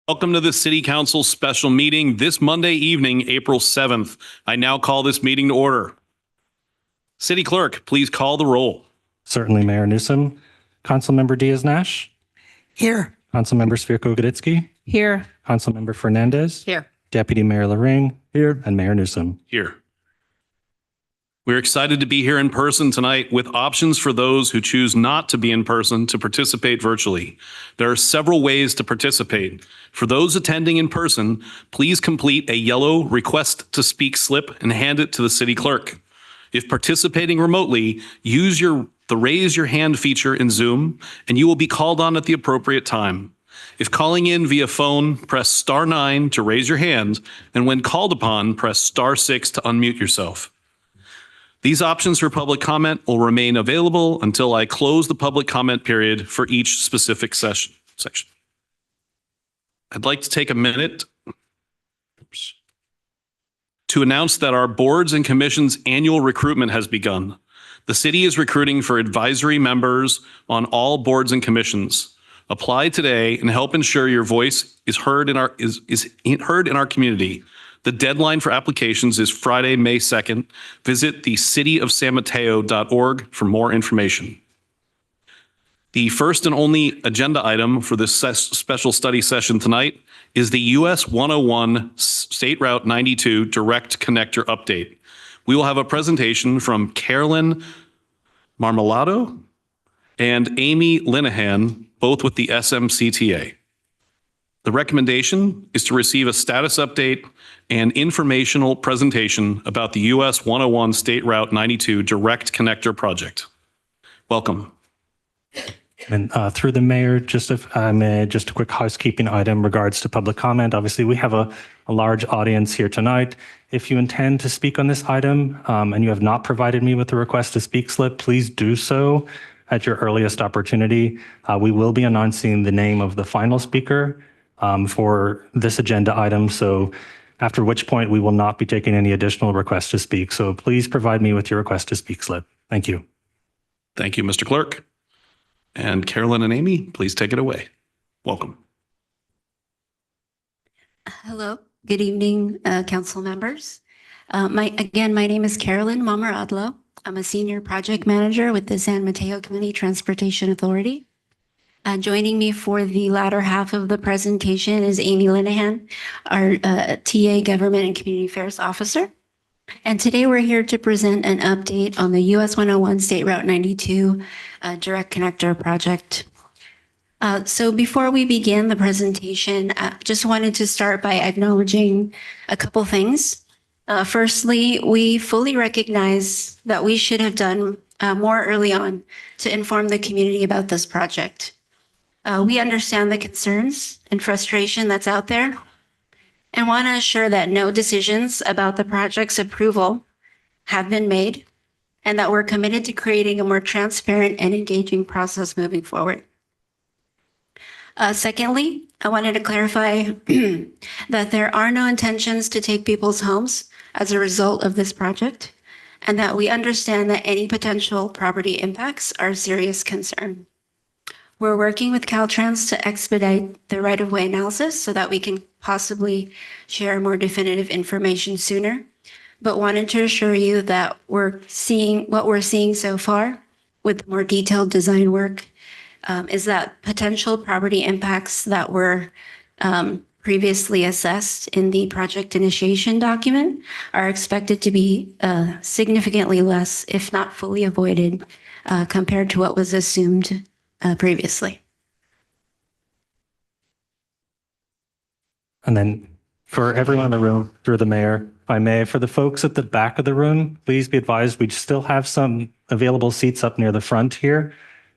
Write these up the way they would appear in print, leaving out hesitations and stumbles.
Welcome to the City Council special meeting this Monday evening, April 7th. I now call this meeting to order. City Clerk, please call the roll. Certainly, Mayor Newsom. Councilmember Diaz-Nash. Here. Councilmember Svirko-Goditsky. Here. Councilmember Fernandez. Here. Deputy Mayor Lorraine. Here. And Mayor Newsom. Here. We're excited to be here in person tonight with options for those who choose not to be in person to participate virtually. There are several ways to participate. For those attending in person, please complete a yellow request to speak slip and hand it to the city clerk. If participating remotely, use the raise your hand feature in Zoom and you will be called on at the appropriate time. If calling in via phone, press *9 to raise your hand, and when called upon, press *6 to unmute yourself. These options for public comment will remain available until I close the public comment period for each specific section. I'd like to take a minute to announce that our boards and commissions annual recruitment has begun. The city is recruiting for advisory members on all boards and commissions. Apply today and help ensure your voice is heard in our community. The deadline for applications is Friday, May 2nd. Visit the cityofsanmateo.org for more information. The first and only agenda item for this special study session tonight is the US 101 State Route 92 Direct Connector Update. We will have a presentation from Carolyn Marmolado and Amy Linehan, both with the SMCTA. The recommendation is to receive a status update and informational presentation about the US 101 State Route 92 Direct Connector Project. Welcome. And through the mayor, just a quick housekeeping item regards to public comment. Obviously, we have a large audience here tonight. If you intend to speak on this item and you have not provided me with a request to speak slip, please do so at your earliest opportunity. We will be announcing the name of the final speaker for this agenda item. So after which point we will not be taking any additional requests to speak. So please provide me with your request to speak slip. Thank you. Thank you, Mr. Clerk. And Carolyn and Amy, please take it away. Welcome. Hello, good evening, council members. My name is Carolyn Marmolado. I'm a senior project manager with the San Mateo County Transportation Authority. Joining me for the latter half of the presentation is Amy Linehan, our TA Government and Community Affairs Officer. And today we're here to present an update on the US 101 State Route 92 Direct Connector Project. So before we begin the presentation, I just wanted to start by acknowledging a couple things. Firstly, we fully recognize that we should have done more early on to inform the community about this project. We understand the concerns and frustration that's out there and want to assure that no decisions about the project's approval have been made and that we're committed to creating a more transparent and engaging process moving forward. Secondly, I wanted to clarify that there are no intentions to take people's homes as a result of this project and that we understand that any potential property impacts are a serious concern. We're working with Caltrans to expedite the right-of-way analysis so that we can possibly share more definitive information sooner, but wanted to assure you that what we're seeing so far with more detailed design work is that potential property impacts that were previously assessed in the project initiation document are expected to be significantly less, if not fully avoided, compared to what was assumed previously. And then for everyone in the room, through the mayor, if I may, for the folks at the back of the room, please be advised we still have some available seats up near the front here.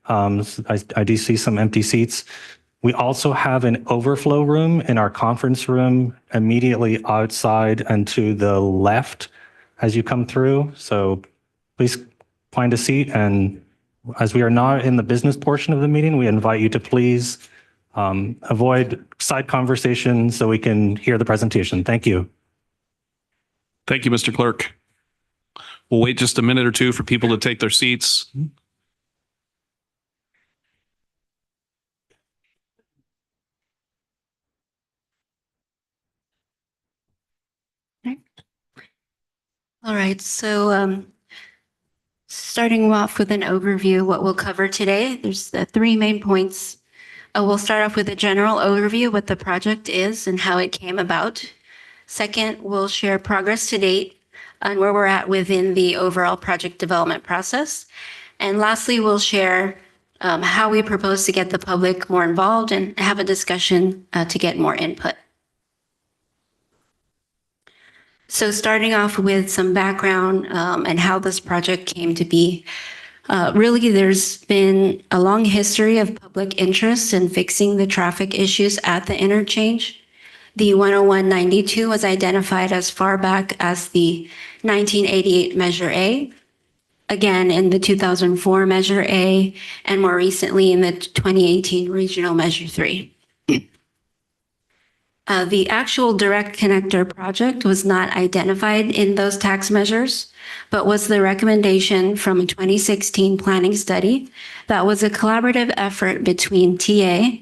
I do see some empty seats. We also have an overflow room in our conference room immediately outside and to the left as you come through. So please find a seat, and as we are now in the business portion of the meeting, we invite you to please avoid side conversations so we can hear the presentation. Thank you. Thank you, Mr. Clerk. We'll wait just a minute or two for people to take their seats. All right, so starting off with an overview, what we'll cover today, there's the three main points. We'll start off with a general overview, what the project is and how it came about. Second, we'll share progress to date and where we're at within the overall project development process. And lastly, we'll share how we propose to get the public more involved and have a discussion to get more input. So starting off with some background and how this project came to be. Really, there's been a long history of public interest in fixing the traffic issues at the interchange. The 10192 was identified as far back as the 1988 Measure A, again in the 2004 Measure A, and more recently in the 2018 Regional Measure 3. The actual direct connector project was not identified in those tax measures, but was the recommendation from a 2016 planning study that was a collaborative effort between TA,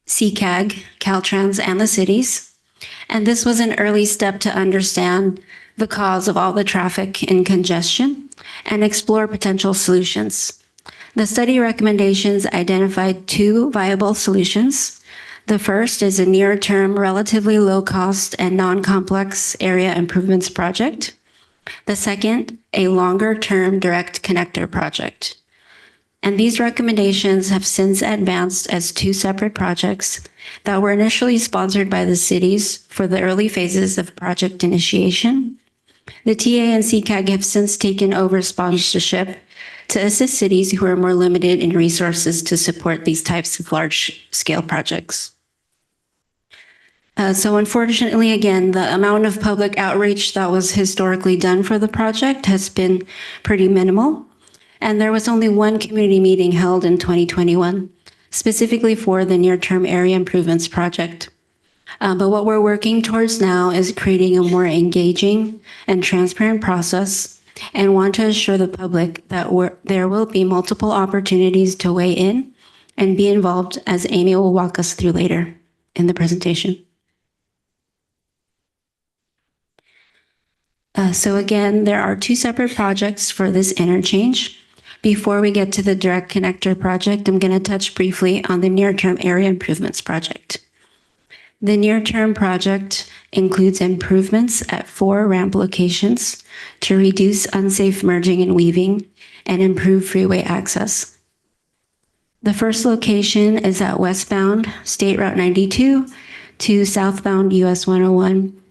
CCAG, Caltrans, and the cities. And this was an early step to understand the cause of all the traffic and congestion and explore potential solutions. The study recommendations identified two viable solutions. The first is a near-term, relatively low-cost and non-complex area improvements project. The second, a longer-term direct connector project. And these recommendations have since advanced as two separate projects that were initially sponsored by the cities for the early phases of project initiation. The TA and CCAG have since taken over sponsorship to assist cities who are more limited in resources to support these types of large-scale projects. So unfortunately, again, the amount of public outreach that was historically done for the project has been pretty minimal. And there was only one community meeting held in 2021, specifically for the near-term area improvements project. But what we're working towards now is creating a more engaging and transparent process and want to assure the public that there will be multiple opportunities to weigh in and be involved, as Amy will walk us through later in the presentation. So again, there are two separate projects for this interchange. Before we get to the direct connector project, I'm going to touch briefly on the near-term area improvements project. The near-term project includes improvements at 4 ramp locations to reduce unsafe merging and weaving and improve freeway access. The first location is at westbound State Route 92 to southbound US 101.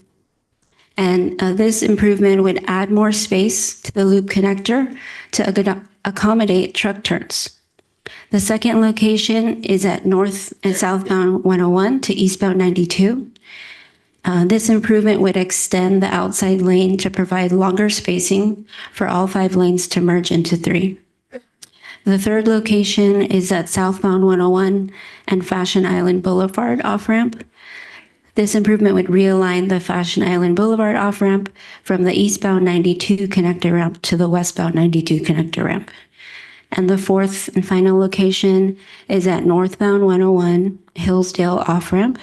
And this improvement would add more space to the loop connector to accommodate truck turns. The second location is at north and southbound 101 to eastbound 92. This improvement would extend the outside lane to provide longer spacing for all 5 lanes to merge into 3. The third location is at southbound 101 and Fashion Island Boulevard off-ramp. This improvement would realign the Fashion Island Boulevard off-ramp from the eastbound 92 connector ramp to the westbound 92 connector ramp. And the fourth and final location is at northbound 101 Hillsdale off-ramp.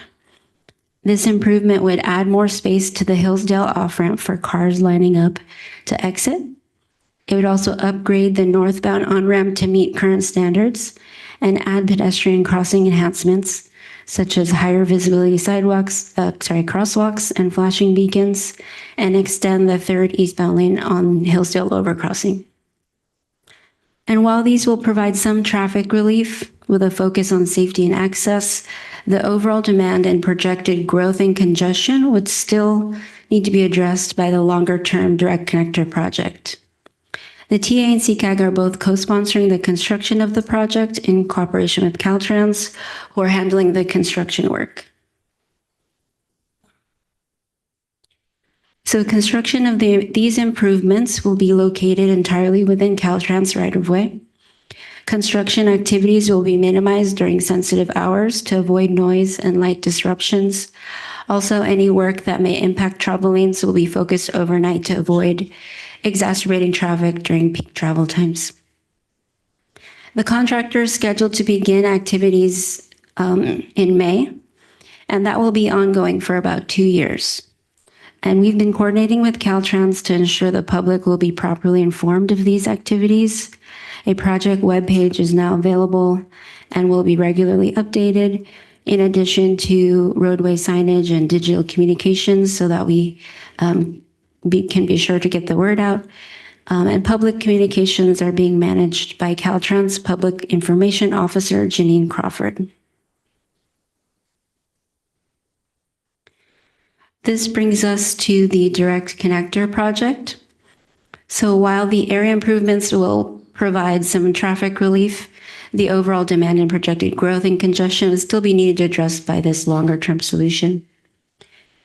This improvement would add more space to the Hillsdale off-ramp for cars lining up to exit. It would also upgrade the northbound on-ramp to meet current standards and add pedestrian crossing enhancements such as higher visibility crosswalks and flashing beacons, and extend the 3rd eastbound lane on Hillsdale overcrossing. And while these will provide some traffic relief with a focus on safety and access, the overall demand and projected growth in congestion would still need to be addressed by the longer-term direct connector project. The TA and CCAG are both co-sponsoring the construction of the project in cooperation with Caltrans, who are handling the construction work. So construction of these improvements will be located entirely within Caltrans right-of-way. Construction activities will be minimized during sensitive hours to avoid noise and light disruptions. Also, any work that may impact travel lanes will be focused overnight to avoid exacerbating traffic during peak travel times. The contractor is scheduled to begin activities in May, and that will be ongoing for about 2 years. And we've been coordinating with Caltrans to ensure the public will be properly informed of these activities. A project webpage is now available and will be regularly updated, in addition to roadway signage and digital communications, so that we can be sure to get the word out. And public communications are being managed by Caltrans Public Information Officer Janine Crawford. This brings us to the Direct Connector project. So while the area improvements will provide some traffic relief, the overall demand and projected growth and congestion will still be needed to address by this longer-term solution.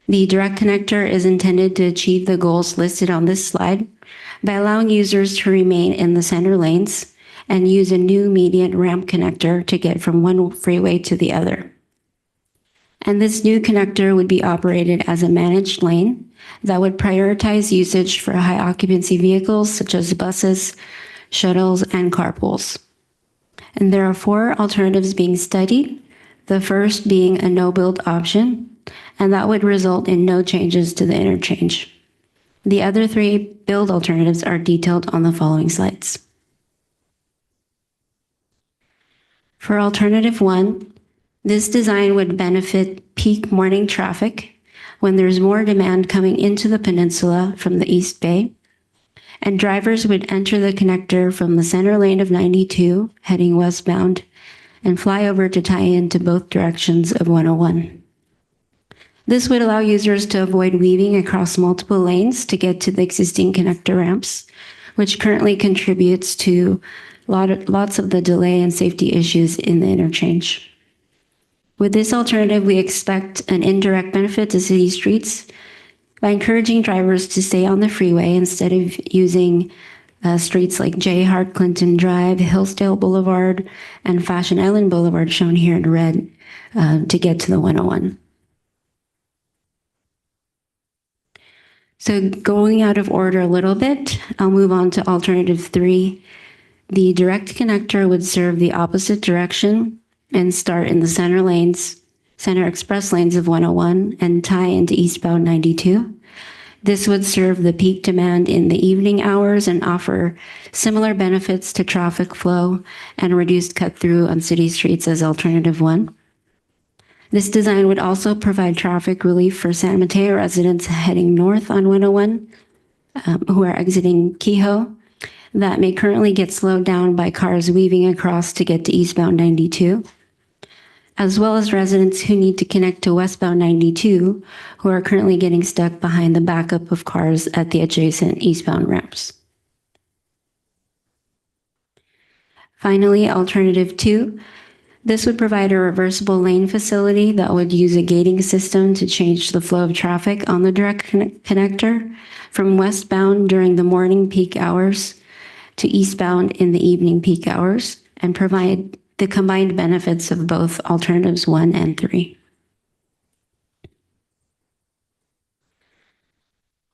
The Direct Connector is intended to achieve the goals listed on this slide by allowing users to remain in the center lanes and use a new median ramp connector to get from one freeway to the other. And this new connector would be operated as a managed lane that would prioritize usage for high occupancy vehicles such as buses, shuttles, and carpools. And there are 4 alternatives being studied, the first being a no-build option, and that would result in no changes to the interchange. The other 3 build alternatives are detailed on the following slides. For alternative 1, this design would benefit peak morning traffic when there's more demand coming into the peninsula from the East Bay, and drivers would enter the connector from the center lane of 92 heading westbound and fly over to tie into both directions of 101. This would allow users to avoid weaving across multiple lanes to get to the existing connector ramps, which currently contributes to lots of the delay and safety issues in the interchange. With this alternative, we expect an indirect benefit to city streets by encouraging drivers to stay on the freeway instead of using streets like J. Hart Clinton Drive, Hillsdale Boulevard, and Fashion Island Boulevard, shown here in red, to get to the 101. So going out of order a little bit, I'll move on to alternative 3. The direct connector would serve the opposite direction and start in the center express lanes of 101 and tie into eastbound 92. This would serve the peak demand in the evening hours and offer similar benefits to traffic flow and reduced cut through on city streets as alternative 1. This design would also provide traffic relief for San Mateo residents heading north on 101 who are exiting Kehoe that may currently get slowed down by cars weaving across to get to eastbound 92, as well as residents who need to connect to westbound 92 who are currently getting stuck behind the backup of cars at the adjacent eastbound ramps. Finally, alternative 2. This would provide a reversible lane facility that would use a gating system to change the flow of traffic on the direct connector from westbound during the morning peak hours to eastbound in the evening peak hours and provide the combined benefits of both alternatives 1 and 3.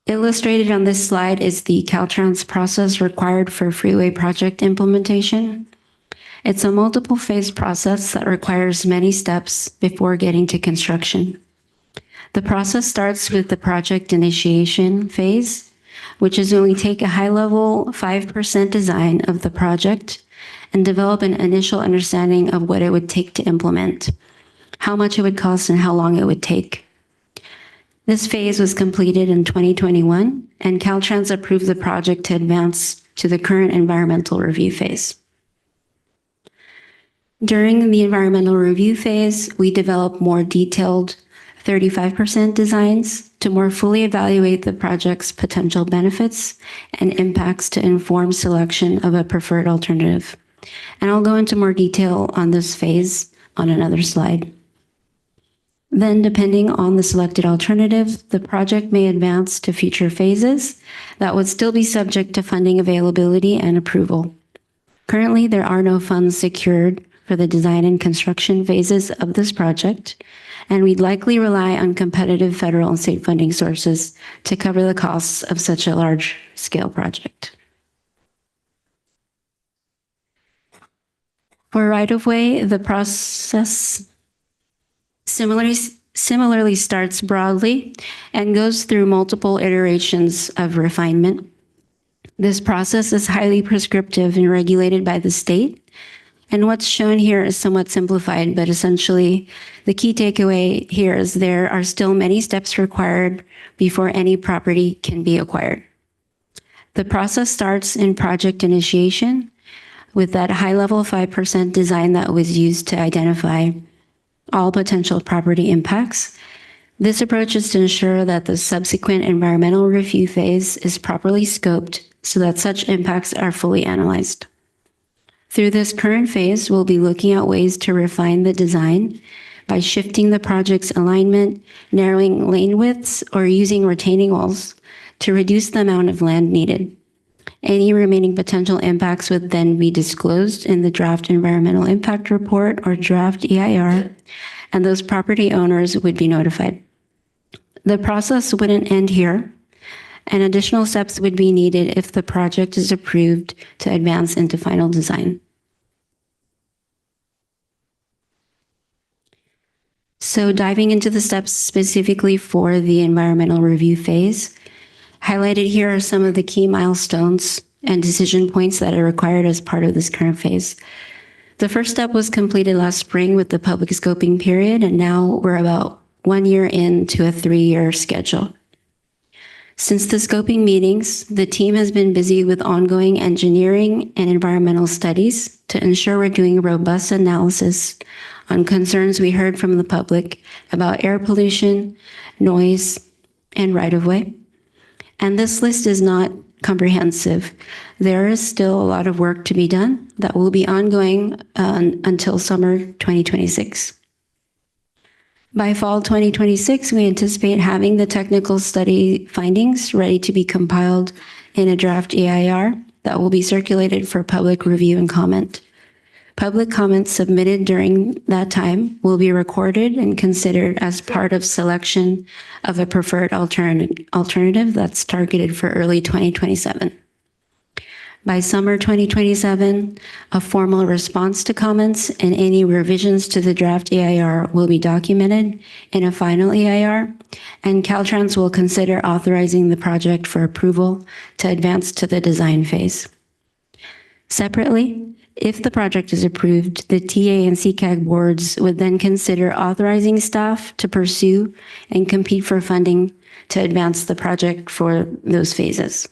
Illustrated on this slide is the Caltrans process required for freeway project implementation. It's a multiple phase process that requires many steps before getting to construction. The process starts with the project initiation phase, which is when we take a high-level 5% design of the project and develop an initial understanding of what it would take to implement, how much it would cost, and how long it would take. This phase was completed in 2021, and Caltrans approved the project to advance to the current environmental review phase. During the environmental review phase, we developed more detailed 35% designs to more fully evaluate the project's potential benefits and impacts to inform selection of a preferred alternative. And I'll go into more detail on this phase on another slide. Then, depending on the selected alternative, the project may advance to future phases that would still be subject to funding availability and approval. Currently, there are no funds secured for the design and construction phases of this project, and we'd likely rely on competitive federal and state funding sources to cover the costs of such a large-scale project. For right-of-way, the process similarly similarly starts broadly and goes through multiple iterations of refinement. This process is highly prescriptive and regulated by the state. And what's shown here is somewhat simplified, but essentially the key takeaway here is there are still many steps required before any property can be acquired. The process starts in project initiation with that high-level 5% design that was used to identify all potential property impacts. This approach is to ensure that the subsequent environmental review phase is properly scoped so that such impacts are fully analyzed. Through this current phase, we'll be looking at ways to refine the design by shifting the project's alignment, narrowing lane widths, or using retaining walls to reduce the amount of land needed. Any remaining potential impacts would then be disclosed in the draft environmental impact report or draft EIR, and those property owners would be notified. The process wouldn't end here, and additional steps would be needed if the project is approved to advance into final design. So diving into the steps specifically for the environmental review phase, highlighted here are some of the key milestones and decision points that are required as part of this current phase. The first step was completed last spring with the public scoping period, and now we're about 1 year into a 3-year schedule. Since the scoping meetings, the team has been busy with ongoing engineering and environmental studies to ensure we're doing robust analysis on concerns we heard from the public about air pollution, noise, and right-of-way. And this list is not comprehensive. There is still a lot of work to be done that will be ongoing until summer 2026. By fall 2026, we anticipate having the technical study findings ready to be compiled in a draft EIR that will be circulated for public review and comment. Public comments submitted during that time will be recorded and considered as part of selection of a preferred alternative that's targeted for early 2027. By summer 2027, a formal response to comments and any revisions to the draft EIR will be documented in a final EIR, and Caltrans will consider authorizing the project for approval to advance to the design phase. Separately, if the project is approved, the TA and CCAG boards would then consider authorizing staff to pursue and compete for funding to advance the project for those phases.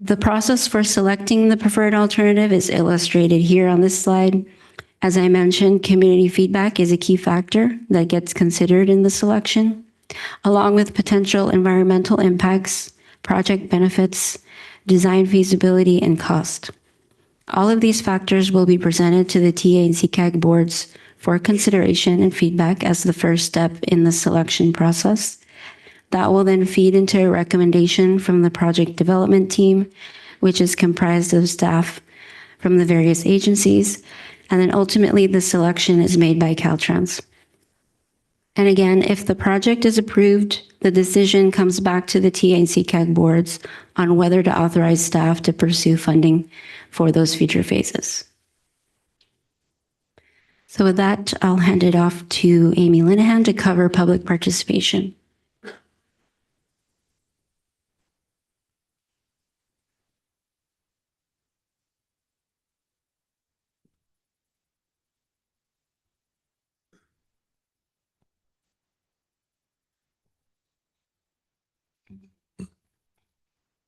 The process for selecting the preferred alternative is illustrated here on this slide. As I mentioned, community feedback is a key factor that gets considered in the selection, along with potential environmental impacts, project benefits, design feasibility, and cost. All of these factors will be presented to the TA and CCAG boards for consideration and feedback as the first step in the selection process. That will then feed into a recommendation from the project development team, which is comprised of staff from the various agencies, and then ultimately the selection is made by Caltrans. And again, if the project is approved, the decision comes back to the TA and CCAG boards on whether to authorize staff to pursue funding for those future phases. So with that, I'll hand it off to Amy Linehan to cover public participation.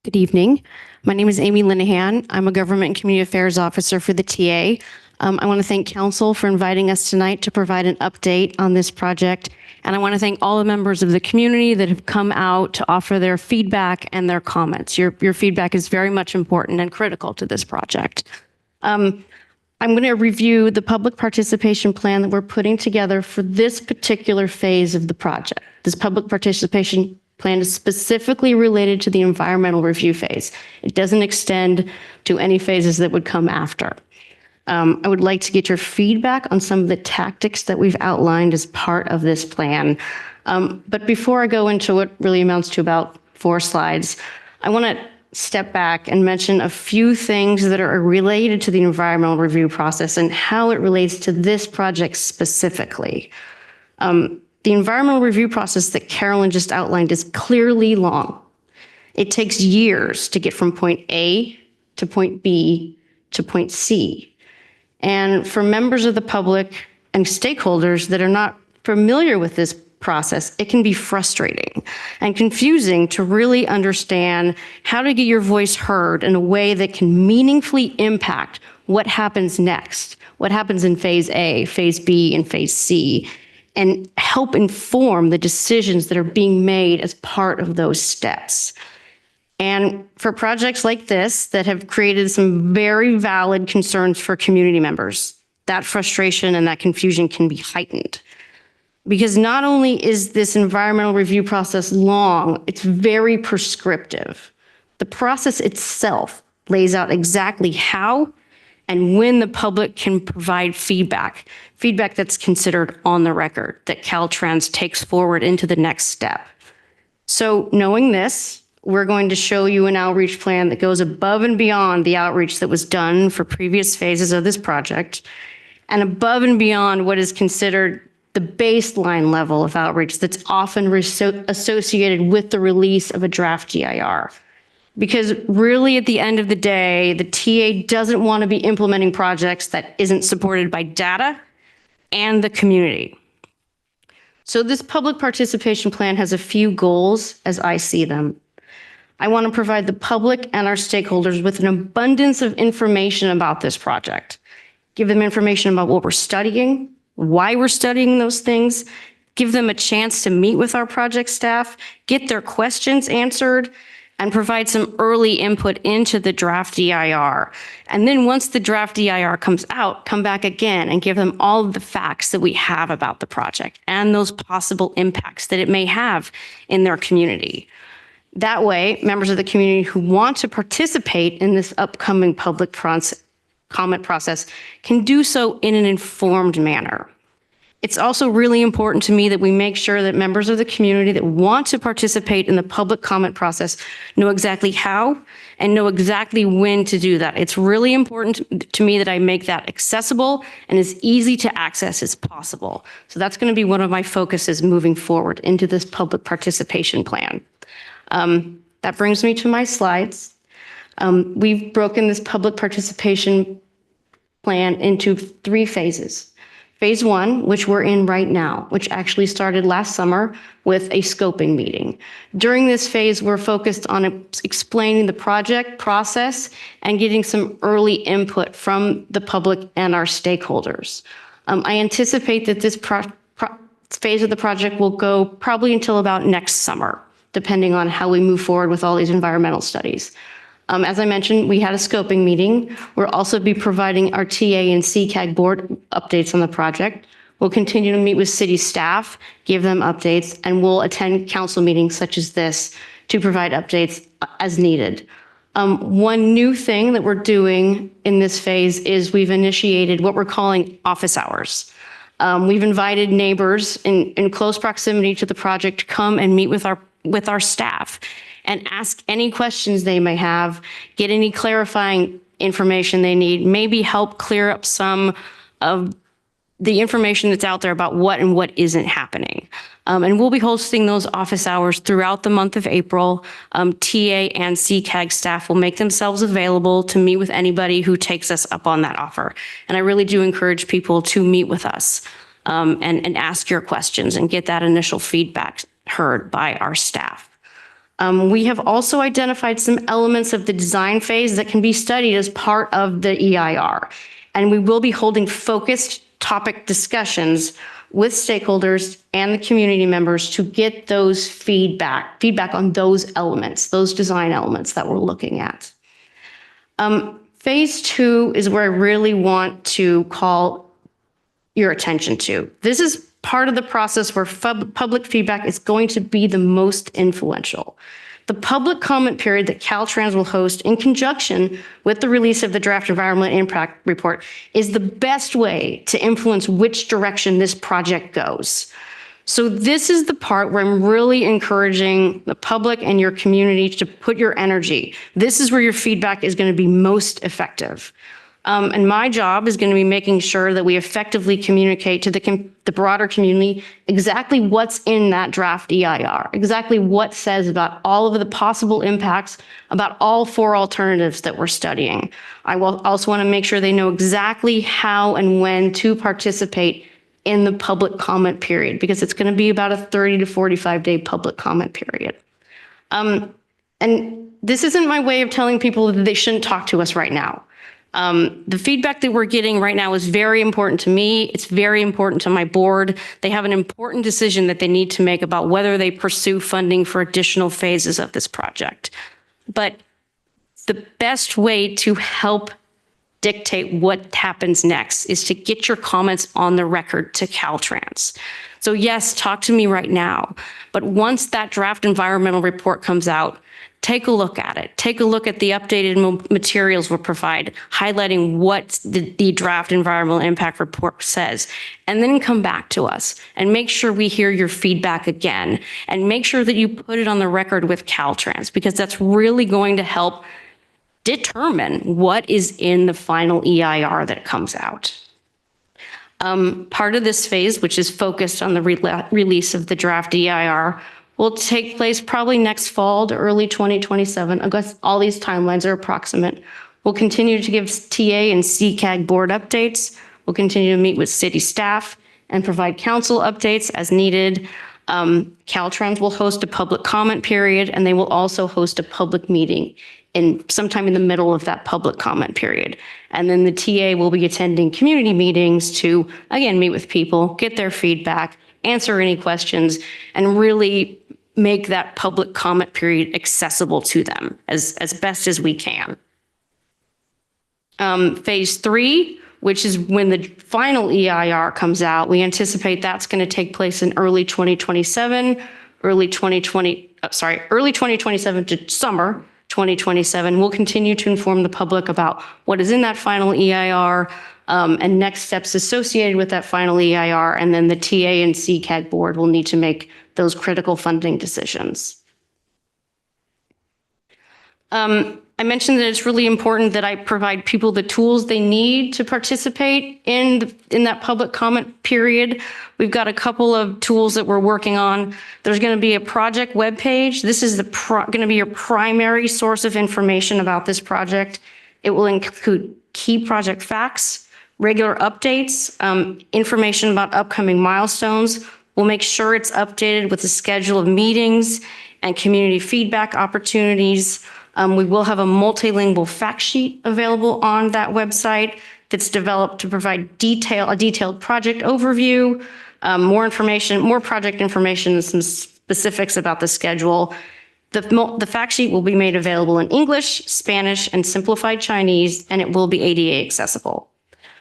Good evening. My name is Amy Linehan. I'm a Government and Community Affairs Officer for the TA. I want to thank Council for inviting us tonight to provide an update on this project. And I want to thank all the members of the community that have come out to offer their feedback and their comments. Your feedback is very much important and critical to this project. I'm going to review the public participation plan that we're putting together for this particular phase of the project. This public participation plan is specifically related to the environmental review phase. It doesn't extend to any phases that would come after. I would like to get your feedback on some of the tactics that we've outlined as part of this plan. But before I go into what really amounts to about 4 slides, I want to step back and mention a few things that are related to the environmental review process and how it relates to this project specifically. The environmental review process that Carolyn just outlined is clearly long. It takes years to get from point A to point B to point C. And for members of the public and stakeholders that are not familiar with this process, it can be frustrating and confusing to really understand how to get your voice heard in a way that can meaningfully impact what happens next, what happens in phase A, phase B, and phase C, and help inform the decisions that are being made as part of those steps. And for projects like this that have created some very valid concerns for community members, that frustration and that confusion can be heightened. Because not only is this environmental review process long, it's very prescriptive. The process itself lays out exactly how and when the public can provide feedback that's considered on the record, that Caltrans takes forward into the next step. So knowing this, we're going to show you an outreach plan that goes above and beyond the outreach that was done for previous phases of this project, and above and beyond what is considered the baseline level of outreach that's often associated with the release of a draft DIR. Because really, at the end of the day, the TA doesn't want to be implementing projects that isn't supported by data and the community. So this public participation plan has a few goals as I see them. I want to provide the public and our stakeholders with an abundance of information about this project. Give them information about what we're studying, why we're studying those things, give them a chance to meet with our project staff, get their questions answered, and provide some early input into the draft DIR. And then once the draft DIR comes out, come back again and give them all of the facts that we have about the project and those possible impacts that it may have in their community. That way, members of the community who want to participate in this upcoming public comment process can do so in an informed manner. It's also really important to me that we make sure that members of the community that want to participate in the public comment process know exactly how and know exactly when to do that. It's really important to me that I make that accessible and as easy to access as possible. So that's going to be one of my focuses moving forward into this public participation plan. That brings me to my slides. We've broken this public participation plan into 3 phases. Phase 1, which we're in right now, which actually started last summer with a scoping meeting. During this phase, we're focused on explaining the project process and getting some early input from the public and our stakeholders. I anticipate that this phase of the project will go probably until about next summer, depending on how we move forward with all these environmental studies. As I mentioned, we had a scoping meeting. We'll also be providing our TA and CCAG board updates on the project. We'll continue to meet with city staff, give them updates, and we'll attend council meetings such as this to provide updates as needed. One new thing that we're doing in this phase is we've initiated what we're calling office hours. We've invited neighbors in close proximity to the project to come and meet with our staff and ask any questions they may have, get any clarifying information they need, maybe help clear up some of the information that's out there about what and what isn't happening. And we'll be hosting those office hours throughout the month of April. TA and CCAG staff will make themselves available to meet with anybody who takes us up on that offer. And I really do encourage people to meet with us and ask your questions and get that initial feedback heard by our staff. We have also identified some elements of the design phase that can be studied as part of the EIR. And we will be holding focused topic discussions with stakeholders and the community members to get those feedback on those elements, those design elements that we're looking at. Phase 2 is where I really want to call your attention to. This is part of the process where public feedback is going to be the most influential. The public comment period that Caltrans will host in conjunction with the release of the draft environmental impact report is the best way to influence which direction this project goes. So this is the part where I'm really encouraging the public and your community to put your energy. This is where your feedback is going to be most effective. And my job is going to be making sure that we effectively communicate to the broader community exactly what's in that draft EIR, exactly what says about all of the possible impacts, about all 4 alternatives that we're studying. I will also want to make sure they know exactly how and when to participate in the public comment period, because it's going to be about a 30 to 45-day public comment period. And this isn't my way of telling people that they shouldn't talk to us right now. The feedback that we're getting right now is very important to me. It's very important to my board. They have an important decision that they need to make about whether they pursue funding for additional phases of this project. But the best way to help dictate what happens next is to get your comments on the record to Caltrans. So yes, talk to me right now. But once that draft environmental report comes out, take a look at it. Take a look at the updated materials we'll provide, highlighting what the draft environmental impact report says, and then come back to us and make sure we hear your feedback again, and make sure that you put it on the record with Caltrans, because that's really going to help determine what is in the final EIR that comes out. Part of this phase, which is focused on the release of the draft EIR, will take place probably next fall to early 2027. I guess all these timelines are approximate. We'll continue to give TA and CCAG board updates. We'll continue to meet with city staff and provide council updates as needed. Caltrans will host a public comment period, and they will also host a public meeting sometime in the middle of that public comment period. And then the TA will be attending community meetings to, again, meet with people, get their feedback, answer any questions, and really make that public comment period accessible to them as best as we can. Phase 3, which is when the final EIR comes out, we anticipate that's going to take place in early 2027, early 2027 to summer 2027. We'll continue to inform the public about what is in that final EIR, and next steps associated with that final EIR, and then the TA and CCAG board will need to make those critical funding decisions. I mentioned that it's really important that I provide people the tools they need to participate in that public comment period. We've got a couple of tools that we're working on. There's going to be a project webpage. This is going to be your primary source of information about this project. It will include key project facts, regular updates, information about upcoming milestones. We'll make sure it's updated with a schedule of meetings and community feedback opportunities. We will have a multilingual fact sheet available on that website that's developed to provide a detailed project overview, more information, more project information, and some specifics about the schedule. The fact sheet will be made available in English, Spanish, and simplified Chinese, and it will be ADA accessible.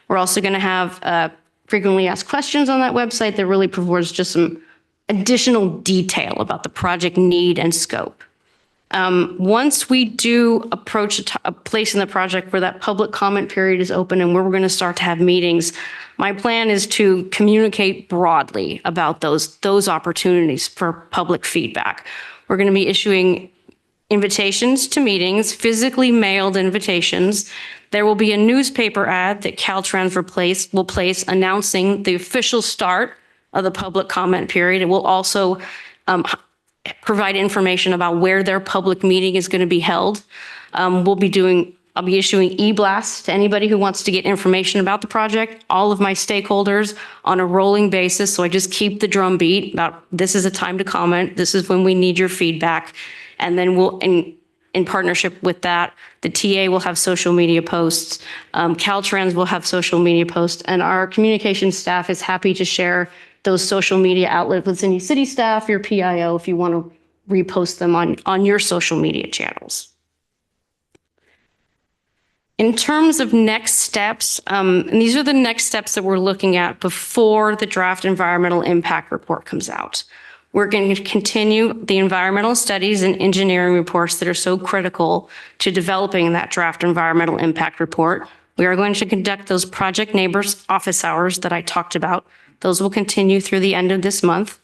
We're also going to have frequently asked questions on that website that really provides just some additional detail about the project need and scope. Once we do approach a place in the project where that public comment period is open and where we're going to start to have meetings, my plan is to communicate broadly about those opportunities for public feedback. We're going to be issuing invitations to meetings, physically mailed invitations. There will be a newspaper ad that Caltrans will place announcing the official start of the public comment period. It will also provide information about where their public meeting is going to be held. I'll be issuing e-blasts to anybody who wants to get information about the project, all of my stakeholders on a rolling basis. So I just keep the drumbeat about this is a time to comment. This is when we need your feedback. And then we'll, in partnership with that, the TA will have social media posts. Caltrans will have social media posts, and our communications staff is happy to share those social media outlets with any city staff, your PIO, if you want to repost them on your social media channels. In terms of next steps, and these are the next steps that we're looking at before the draft environmental impact report comes out. We're going to continue the environmental studies and engineering reports that are so critical to developing that draft environmental impact report. We are going to conduct those project neighbors office hours that I talked about Those will continue through the end of this month.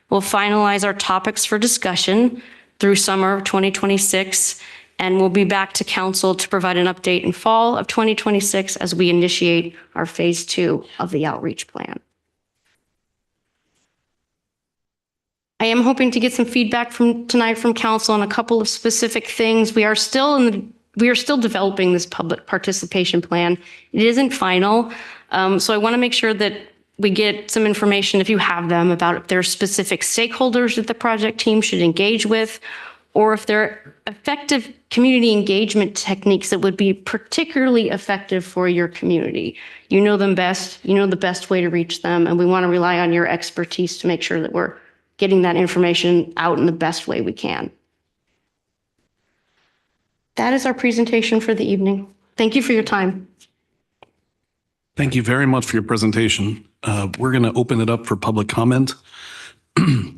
We'll finalize our topics for discussion through summer of 2026, and we'll be back to council to provide an update in fall of 2026 as we initiate our phase 2 of the outreach plan. I am hoping to get some feedback tonight from council on a couple of specific things. We are still developing this public participation plan. It isn't final. So I want to make sure that we get some information, if you have them, about if there are specific stakeholders that the project team should engage with, or if there are effective community engagement techniques that would be particularly effective for your community. You know them best, you know the best way to reach them, and we want to rely on your expertise to make sure that we're getting that information out in the best way we can. That is our presentation for the evening. Thank you for your time. Thank you very much for your presentation. We're going to open it up for public comment.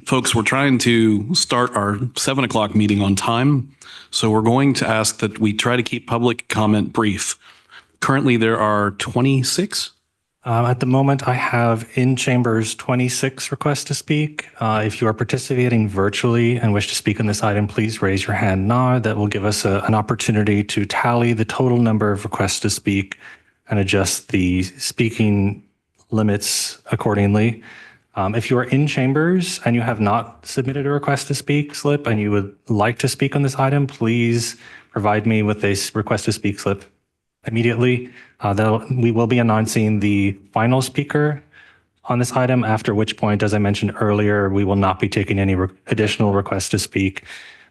Folks, we're trying to start our 7 o'clock meeting on time, so we're going to ask that we try to keep public comment brief. Currently, there are 26. At the moment, I have in chambers 26 requests to speak. If you are participating virtually and wish to speak on this item, please raise your hand now. That will give us an opportunity to tally the total number of requests to speak and adjust the speaking limits accordingly. If you are in chambers and you have not submitted a request to speak slip and you would like to speak on this item, please provide me with a request to speak slip immediately. We will be announcing the final speaker on this item, after which point, as I mentioned earlier, we will not be taking any additional requests to speak.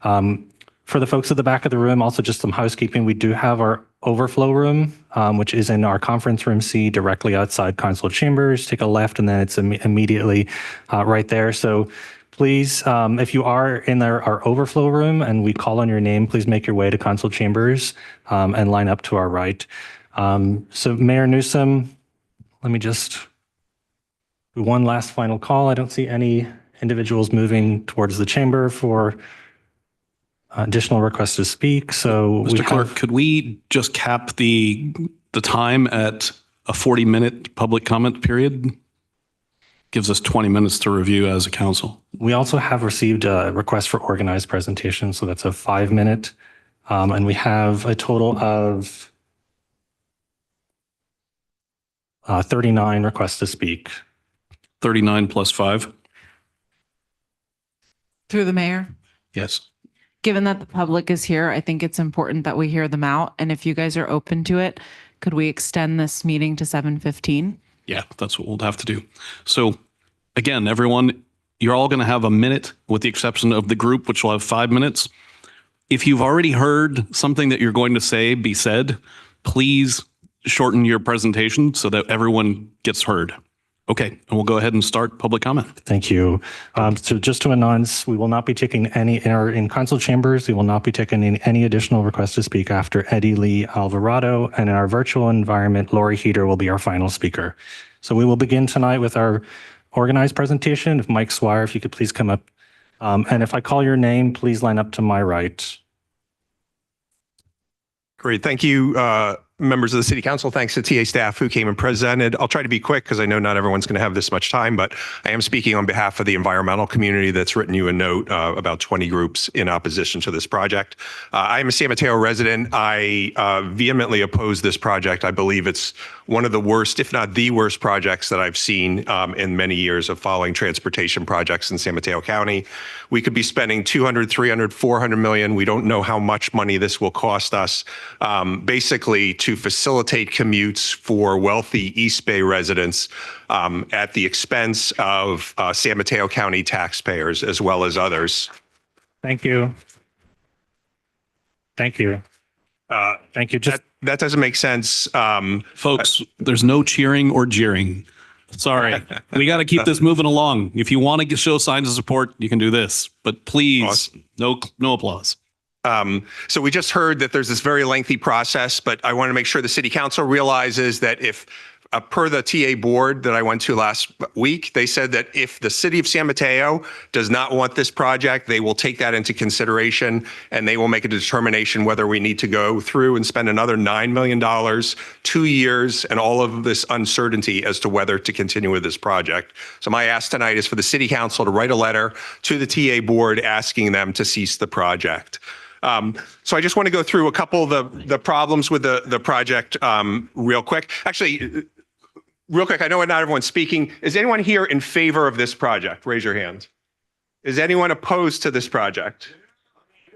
For the folks at the back of the room, also just some housekeeping. We do have our overflow room, which is in our conference room C, directly outside council chambers. Take a left and then it's immediately right there. So please, if you are in our overflow room and we call on your name, please make your way to council chambers and line up to our right. So Mayor Newsom, let me just do one last final call. I don't see any individuals moving towards the chamber for additional requests to speak. So Mr. Clerk, could we just cap the time at a 40-minute public comment period? Gives us 20 minutes to review as a council. We also have received a request for organized presentation, so that's a 5-minute. And we have a total of 39 requests to speak. 39 plus 5? Through the mayor. Yes. Given that the public is here, I think it's important that we hear them out. And if you guys are open to it, could we extend this meeting to 7:15? Yeah, that's what we'll have to do. So again, everyone, you're all going to have a minute with the exception of the group, which will have 5 minutes. If you've already heard something that you're going to say be said, please shorten your presentation so that everyone gets heard. Okay, and we'll go ahead and start public comment. Thank you. So just to announce, we will not be taking any, in council chambers, we will not be taking any additional requests to speak after Eddie Lee Alvarado, and in our virtual environment, Lori Heater will be our final speaker. So we will begin tonight with our organized presentation. If Mike Swire, if you could please come up. And if I call your name, please line up to my right. Great. Thank you, members of the City Council. Thanks to TA staff who came and presented. I'll try to be quick because I know not everyone's going to have this much time, but I am speaking on behalf of the environmental community that's written you a note, about 20 groups in opposition to this project. I am a San Mateo resident. I vehemently oppose this project. I believe it's one of the worst, if not the worst projects that I've seen in many years of following transportation projects in San Mateo County. We could be spending 200, 300, 400 million. We don't know how much money this will cost us, basically to facilitate commutes for wealthy East Bay residents at the expense of San Mateo County taxpayers as well as others. Thank you. Thank you. Thank you. Just That doesn't make sense. Folks, there's no cheering or jeering. Sorry. We got to keep this moving along. If you want to show signs of support, you can do this, but please, no applause. So we just heard that there's this very lengthy process, but I want to make sure the City Council realizes that if per the TA board that I went to last week, they said that if the city of San Mateo does not want this project, they will take that into consideration and they will make a determination whether we need to go through and spend another $9 million, 2 years, and all of this uncertainty as to whether to continue with this project. So my ask tonight is for the city council to write a letter to the TA board asking them to cease the project. So I just want to go through a couple of the problems with the project real quick. Actually, real quick, I know not everyone's speaking. Is anyone here in favor of this project? Raise your hand. Is anyone opposed to this project?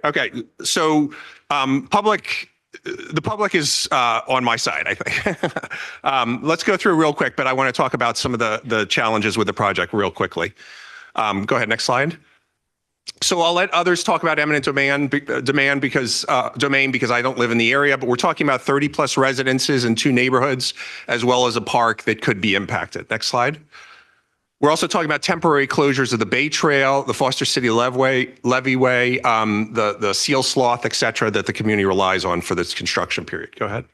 Okay, so the public is on my side, I think. Let's go through real quick, but I want to talk about some of the challenges with the project real quickly. Go ahead, next slide. So I'll let others talk about eminent domain because I don't live in the area, but we're talking about 30 plus residences in 2 neighborhoods, as well as a park that could be impacted. Next slide. We're also talking about temporary closures of the Bay Trail, the Foster City Levee Way, the Seal Slough, et cetera, that the community relies on for this construction period. Go ahead.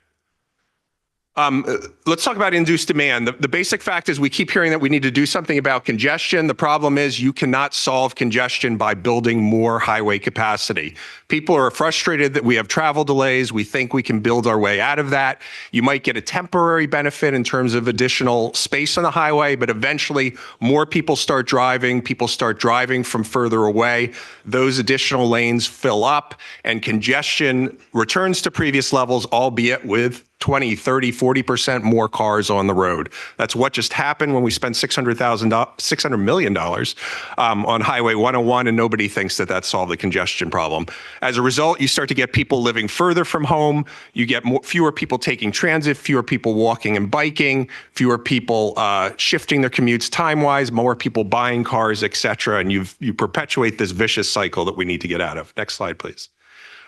Let's talk about induced demand. The basic fact is we keep hearing that we need to do something about congestion. The problem is you cannot solve congestion by building more highway capacity. People are frustrated that we have travel delays. We think we can build our way out of that. You might get a temporary benefit in terms of additional space on the highway, but eventually more people start driving from further away. Those additional lanes fill up and congestion returns to previous levels, albeit with 20, 30, 40% more cars on the road. That's what just happened when we spent $600 million on Highway 101, and nobody thinks that that solved the congestion problem. As a result, you start to get people living further from home. You get fewer people taking transit, fewer people walking and biking, fewer people shifting their commutes time-wise, more people buying cars, et cetera, and you perpetuate this vicious cycle that we need to get out of. Next slide, please.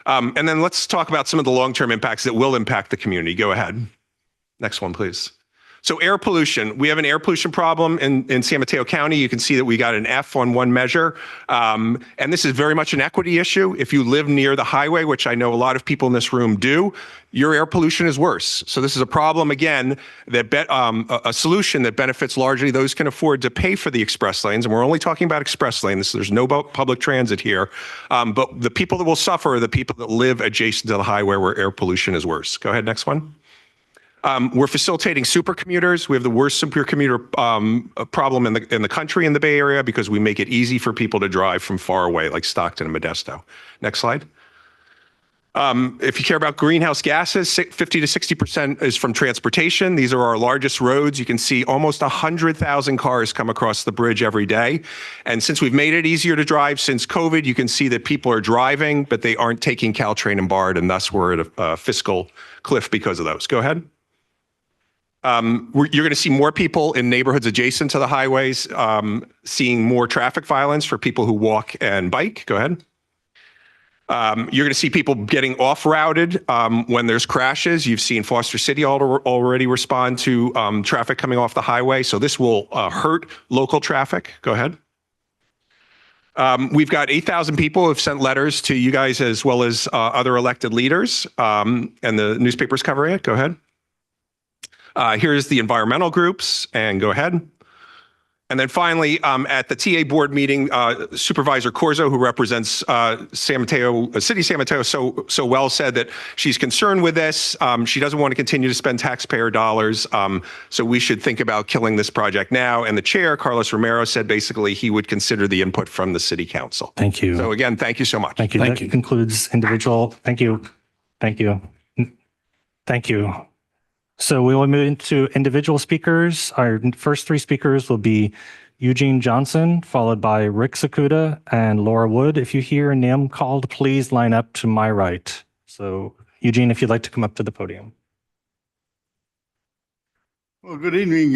And then let's talk about some of the long-term impacts that will impact the community. Go ahead. Next one, please. So air pollution. We have an air pollution problem in San Mateo County. You can see that we got an F on one measure. And this is very much an equity issue. If you live near the highway, which I know a lot of people in this room do, your air pollution is worse. So this is a problem, again, that a solution that benefits largely those can afford to pay for the express lanes. And we're only talking about express lanes. There's no public transit here. But the people that will suffer are the people that live adjacent to the highway where air pollution is worse. Go ahead, next one. We're facilitating supercommuters. We have the worst supercommuter problem in the country in the Bay Area because we make it easy for people to drive from far away, like Stockton and Modesto. Next slide. If you care about greenhouse gases, 50 to 60% is from transportation. These are our largest roads. You can see almost 100,000 cars come across the bridge every day. And since we've made it easier to drive since COVID, you can see that people are driving, but they aren't taking Caltrain and BART, and thus we're at a fiscal cliff because of those. Go ahead. You're going to see more people in neighborhoods adjacent to the highways, seeing more traffic violence for people who walk and bike. Go ahead. You're going to see people getting off-routed when there's crashes. You've seen Foster City already respond to traffic coming off the highway. So this will hurt local traffic. Go ahead. We've got 8,000 people who have sent letters to you guys as well as other elected leaders, and the newspapers covering it. Go ahead. Here's the environmental groups, and go ahead. And then finally, at the TA board meeting, Supervisor Corzo, who represents San Mateo, City San Mateo, so well said that she's concerned with this. She doesn't want to continue to spend taxpayer dollars, so we should think about killing this project now. And the chair, Carlos Romero, said basically he would consider the input from the city council. Thank you. So again, thank you so much. Thank you. That concludes individual. Thank you. Thank you. Thank you. So we will move into individual speakers. Our first 3 speakers will be Eugene Johnson, followed by Rick Sakuda and Laura Wood. If you hear a name called, please line up to my right. So Eugene, if you'd like to come up to the podium. Well, good evening,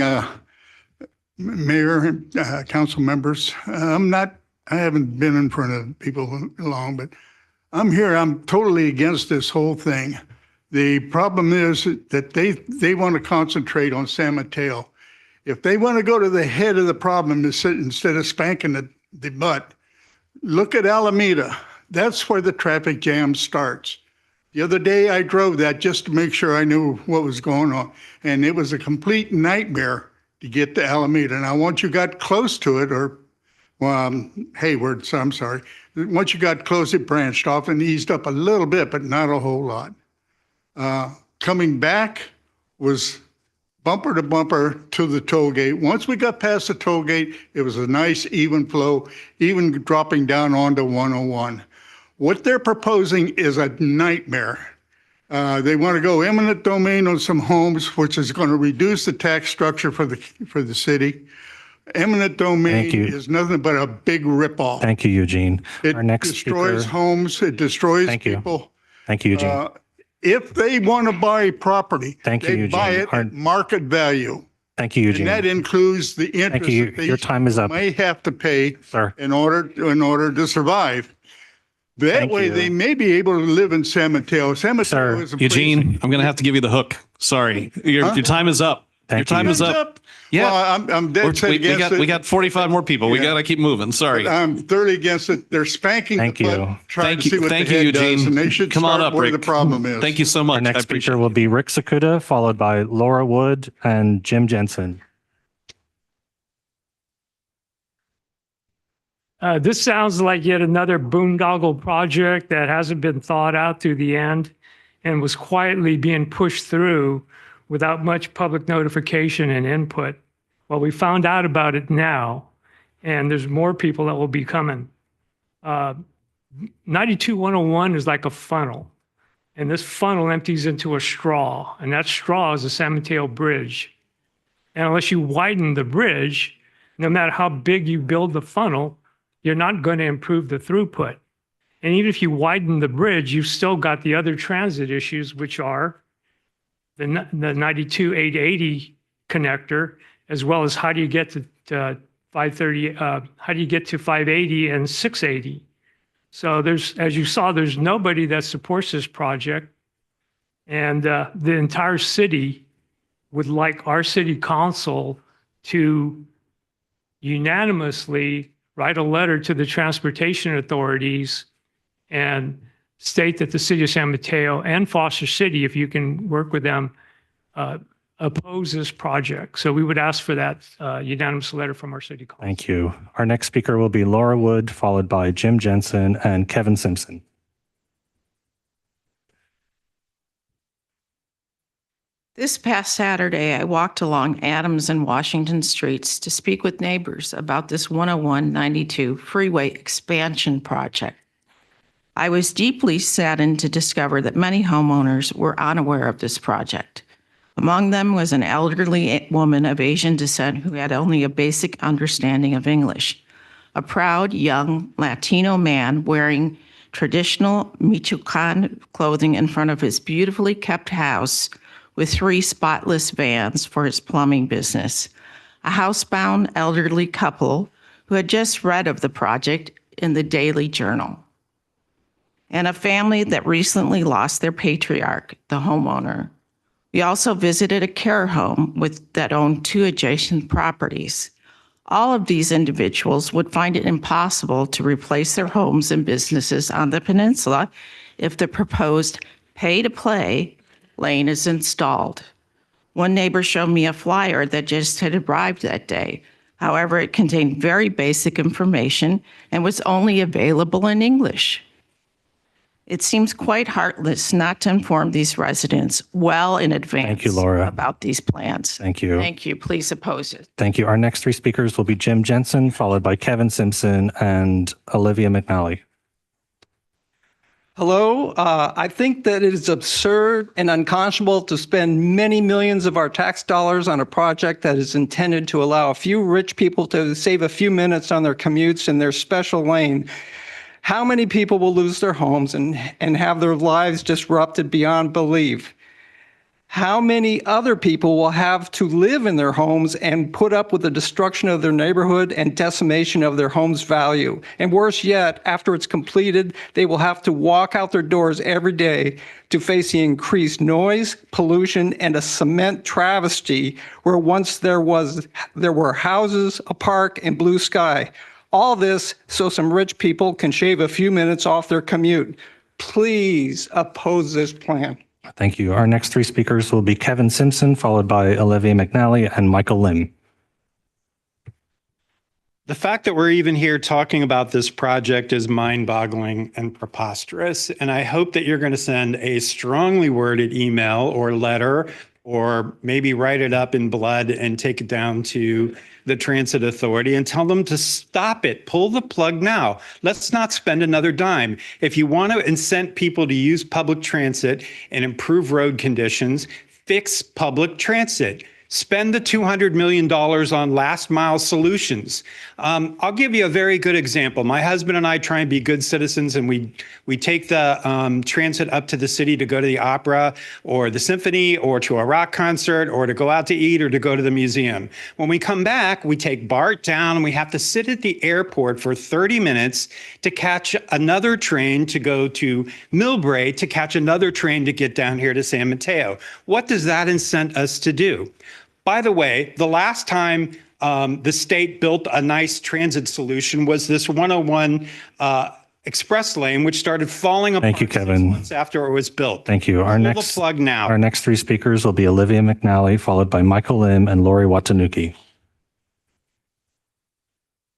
Mayor, council members. I haven't been in front of people long, but I'm here. I'm totally against this whole thing. The problem is that they want to concentrate on San Mateo. If they want to go to the head of the problem instead of spanking the butt, look at Alameda. That's where the traffic jam starts. The other day I drove that just to make sure I knew what was going on. And it was a complete nightmare to get to Alameda. Now, once you got close to it, or Hayward, so I'm sorry. Once you got close, it branched off and eased up a little bit, but not a whole lot. Coming back was bumper to bumper to the toll gate. Once we got past the toll gate, it was a nice even flow, even dropping down onto 101. What they're proposing is a nightmare. They want to go eminent domain on some homes, which is going to reduce the tax structure for the city. Eminent domain Thank you. is nothing but a big ripoff. Thank you, Eugene. It Our next destroys speaker. homes. It destroys Thank you. people. Thank you, Eugene. If they want to buy property, Thank you, they buy Eugene. it Our- at market value. Thank you, And that Eugene. includes the interest you. that they Your time is up. may have to pay Sir, in order to survive. That Thank way, you. they may be able to live in San Mateo. San Mateo Sir. is a place- Eugene, I'm going to have to give you the hook. Sorry. Your time is up. Your Thank you. time is up. Yeah. Well, I'm dead set We against it. got 45 more people. We Yeah. got to keep moving. Sorry. I'm thoroughly against it. They're spanking Thank the butt, you. trying Thank to see you. what Thank the you, head does, Eugene. and they should Come on start up, where Rick. the problem is. Thank you so much. our I next appreciate speaker will be Rick Sakuda, followed by Laura Wood and Jim Jensen. This sounds like yet another boondoggle project that hasn't been thought out to the end and was quietly being pushed through without much public notification and input. Well, we found out about it now, and there's more people that will be coming. 92101 is like a funnel, and this funnel empties into a straw, and that straw is the San Mateo Bridge. And unless you widen the bridge, no matter how big you build the funnel, you're not going to improve the throughput. And even if you widen the bridge, you've still got the other transit issues, which are the 92880 connector, as well as how do you get to 530, how do you get to 580 and 680? So there's, as you saw, there's nobody that supports this project. And the entire city would like our city council to unanimously write a letter to the transportation authorities and state that the city of San Mateo and Foster City, if you can work with them, oppose this project. So we would ask for that unanimous letter from our city council. Thank you. Our next speaker will be Laura Wood, followed by Jim Jensen and Kevin Simpson. This past Saturday, I walked along Adams and Washington streets to speak with neighbors about this 10192 freeway expansion project. I was deeply saddened to discover that many homeowners were unaware of this project. Among them was an elderly woman of Asian descent who had only a basic understanding of English. A proud young Latino man wearing traditional Michoacan clothing in front of his beautifully kept house with 3 spotless vans for his plumbing business. A housebound elderly couple who had just read of the project in the Daily Journal. And a family that recently lost their patriarch, the homeowner. We also visited a care home that owned 2 adjacent properties. All of these individuals would find it impossible to replace their homes and businesses on the peninsula if the proposed pay-to-play lane is installed. One neighbor showed me a flyer that just had arrived that day. However, it contained very basic information and was only available in English. It seems quite heartless not to inform these residents well in advance Thank you, Laura. about these plans. Thank you. Thank you. Please oppose it. Thank you. Our next 3 speakers will be Jim Jensen, followed by Kevin Simpson and Olivia McNally. Hello. I think that it is absurd and unconscionable to spend many millions of our tax dollars on a project that is intended to allow a few rich people to save a few minutes on their commutes in their special lane. How many people will lose their homes and have their lives disrupted beyond belief? How many other people will have to live in their homes and put up with the destruction of their neighborhood and decimation of their home's value? And worse yet, after it's completed, they will have to walk out their doors every day to face the increased noise, pollution, and a cement travesty where once there were houses, a park, and blue sky. All this so some rich people can shave a few minutes off their commute. please oppose this plan. Thank you. Our next 3 speakers will be Kevin Simpson, followed by Olivia McNally and Michael Lim. The fact that we're even here talking about this project is mind-boggling and preposterous. And I hope that you're going to send a strongly worded email or letter, or maybe write it up in blood and take it down to the Transit Authority and tell them to stop it. Pull the plug now. Let's not spend another dime. If you want to incent people to use public transit and improve road conditions, fix public transit. Spend the $200 million on last mile solutions. I'll give you a very good example. My husband and I try and be good citizens, and we take the transit up to the city to go to the opera or the symphony or to a rock concert or to go out to eat or to go to the museum. When we come back, we take BART down and we have to sit at the airport for 30 minutes to catch another train to go to Millbrae, to catch another train to get down here to San Mateo. What does that incent us to do? By the way, the last time the state built a nice transit solution was this 101 express lane, which started falling apart. Thank you, Kevin. 6 months after it was built. Thank you. Pull the plug now. Our next 3 speakers will be Olivia McNally, followed by Michael Lim and Lori Watanuki.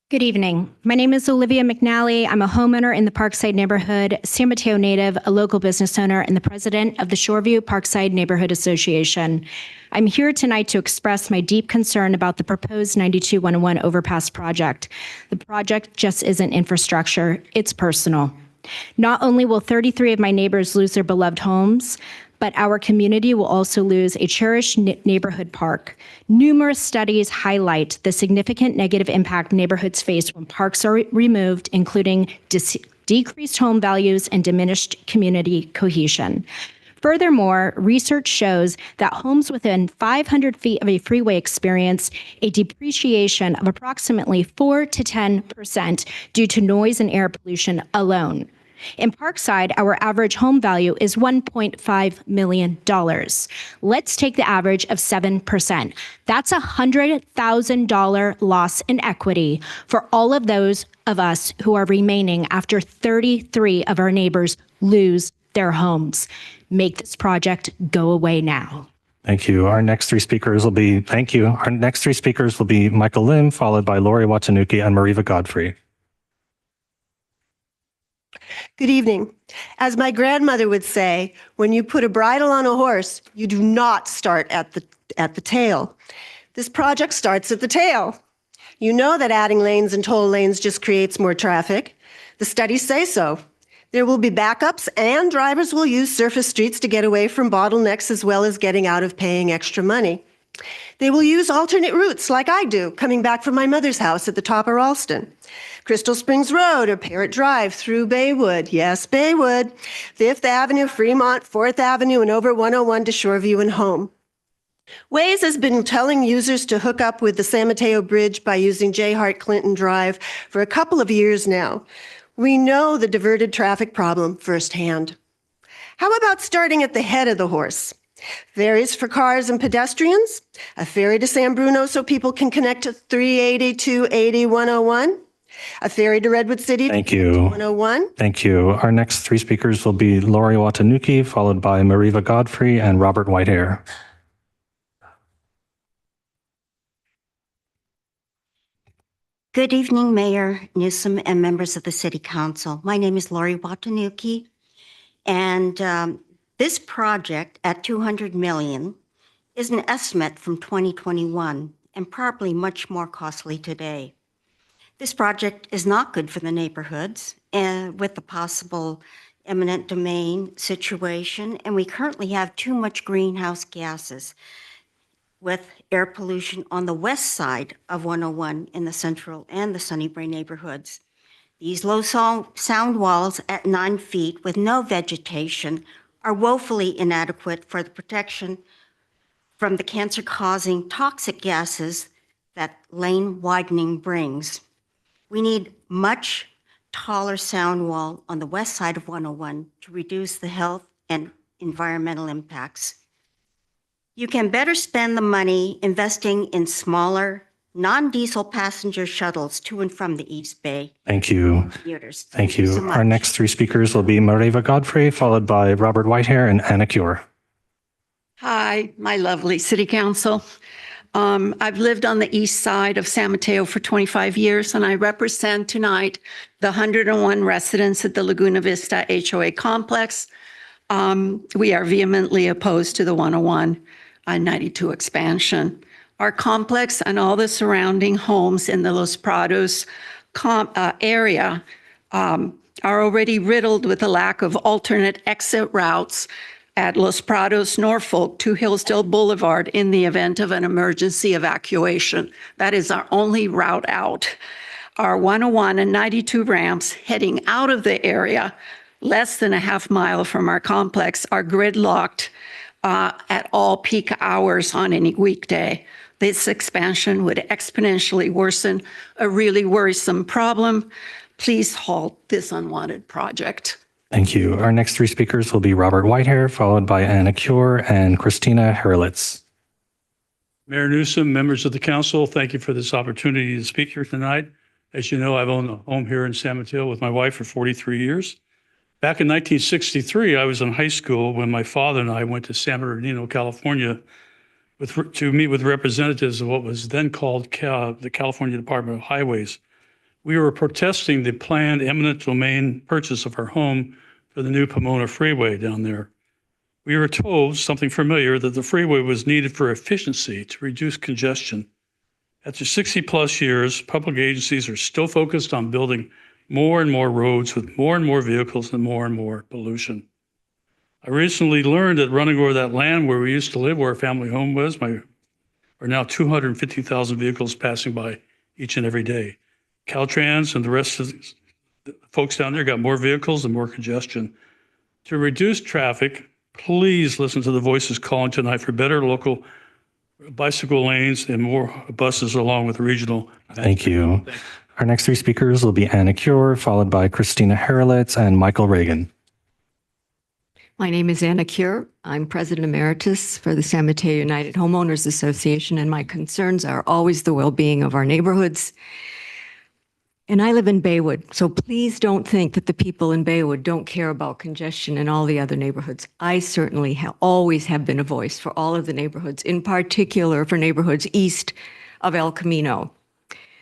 Good evening. My name is Olivia McNally. I'm a homeowner in the Parkside neighborhood, San Mateo native, a local business owner, and the president of the Shoreview Parkside Neighborhood Association. I'm here tonight to express my deep concern about the proposed 92-101 overpass project. The project just isn't infrastructure, it's personal. Not only will 33 of my neighbors lose their beloved homes, but our community will also lose a cherished neighborhood park. Numerous studies highlight the significant negative impact neighborhoods face when parks are removed, including decreased home values and diminished community cohesion. Furthermore, research shows that homes within 500 feet of a freeway experience a depreciation of approximately 4 to 10% due to noise and air pollution alone. In Parkside, our average home value is $1.5 million. Let's take the average of 7%. That's a $100,000 loss in equity for all of those of us who are remaining after 33 of our neighbors lose their homes. Make this project go away now. Thank you. Our next 3 speakers will be, Michael Lim, followed by Lori Watanuki and Mariva Godfrey. Good evening. As my grandmother would say, when you put a bridle on a horse, you do not start at the tail. This project starts at the tail. You know that adding lanes and toll lanes just creates more traffic. The studies say so. There will be backups, and drivers will use surface streets to get away from bottlenecks as well as getting out of paying extra money. They will use alternate routes like I do, coming back from my mother's house at the top of Ralston. Crystal Springs Road or Parrot Drive through Baywood. Yes, Baywood. 5th Avenue, Fremont, 4th Avenue, and over 101 to Shoreview and home. Waze has been telling users to hook up with the San Mateo Bridge by using J. Hart Clinton Drive for a couple of years now. We know the diverted traffic problem firsthand. How about starting at the head of the horse? Ferries for cars and pedestrians, a ferry to San Bruno so people can connect to 380, 280, 101, a ferry to Redwood City. Thank you. 101. Thank you. Our next 3 speakers will be Lori Watanuki, followed by Mariva Godfrey and Robert Whitehair. Good evening, Mayor Newsom and members of the City Council. My name is Lori Watanuki, and this project at $200 million is an estimate from 2021 and probably much more costly today. This project is not good for the neighborhoods and with the possible eminent domain situation, and we currently have too much greenhouse gases with air pollution on the west side of 101 in the Central and the Sunnybrae neighborhoods. These low sound walls at 9 feet with no vegetation are woefully inadequate for the protection from the cancer-causing toxic gases that lane widening brings. We need much taller sound wall on the west side of 101 to reduce the health and environmental impacts. You can better spend the money investing in smaller non-diesel passenger shuttles to and from the East Bay Thank you. commuters. Thank you. so Our much. next three speakers will be Mareva Godfrey, followed by Robert Whitehair and Anna Cure. Hi, my lovely city council. I've lived on the east side of San Mateo for 25 years, and I represent tonight the 101 residents at the Laguna Vista HOA complex. We are vehemently opposed to the 101 92 expansion. Our complex and all the surrounding homes in the Los Prados area are already riddled with a lack of alternate exit routes at Los Prados, Norfolk to Hillsdale Boulevard in the event of an emergency evacuation. That is our only route out. Our 101 and 92 ramps heading out of the area, less than a half mile from our complex, are gridlocked at all peak hours on any weekday. This expansion would exponentially worsen a really worrisome problem. Please halt this unwanted project. Thank you. Our next three speakers will be Robert Whitehair, followed by Anna Cure and Christina Herlitz. Mayor Newsom, members of the council, thank you for this opportunity to speak here tonight. As you know, I've owned a home here in San Mateo with my wife for 43 years. Back in 1963, I was in high school when my father and I went to San Bernardino, California, to meet with representatives of what was then called the California Department of Highways. We were protesting the planned eminent domain purchase of our home for the new Pomona Freeway down there. We were told something familiar, that the freeway was needed for efficiency to reduce congestion. After 60 plus years, public agencies are still focused on building more and more roads with more and more vehicles and more pollution. I recently learned that running over that land where we used to live, where our family home was, are now 250,000 vehicles passing by each and every day. Caltrans and the rest of the folks down there got more vehicles and more congestion. To reduce traffic, please listen to the voices calling tonight for better local bicycle lanes and more buses along with regional. Thank you. Our next three speakers will be Anna Cure, followed by Christina Herlitz and Michael Reagan. My name is Anna Cure. I'm President Emeritus for the San Mateo United Homeowners Association, and my concerns are always the well-being of our neighborhoods. And I live in Baywood, so please don't think that the people in Baywood don't care about congestion in all the other neighborhoods. I certainly always have been a voice for all of the neighborhoods, in particular for neighborhoods east of El Camino.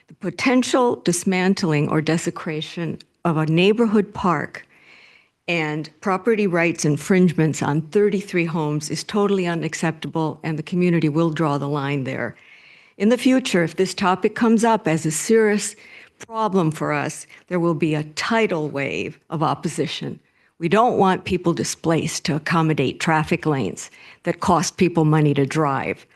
The potential dismantling or desecration of a neighborhood park and property rights infringements on 33 homes is totally unacceptable, and the community will draw the line there. In the future, if this topic comes up as a serious problem for us, there will be a tidal wave of opposition. We don't want people displaced to accommodate traffic lanes that cost people money to drive.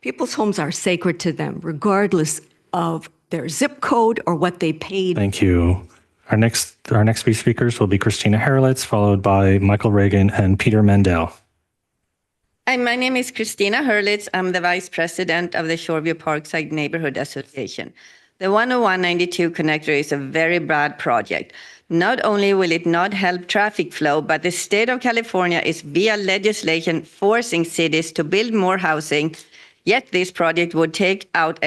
People's homes are sacred to them, regardless of their zip code or what they paid. Thank you. Our next three speakers will be Christina Herlitz, followed by Michael Reagan and Peter Mendel. Hi, my name is Christina Herlitz. I'm the Vice President of the Shoreview Parkside Neighborhood Association. The 101-92 connector is a very bad project. Not only will it not help traffic flow, but the state of California is via legislation forcing cities to build more housing. Yet this project would take out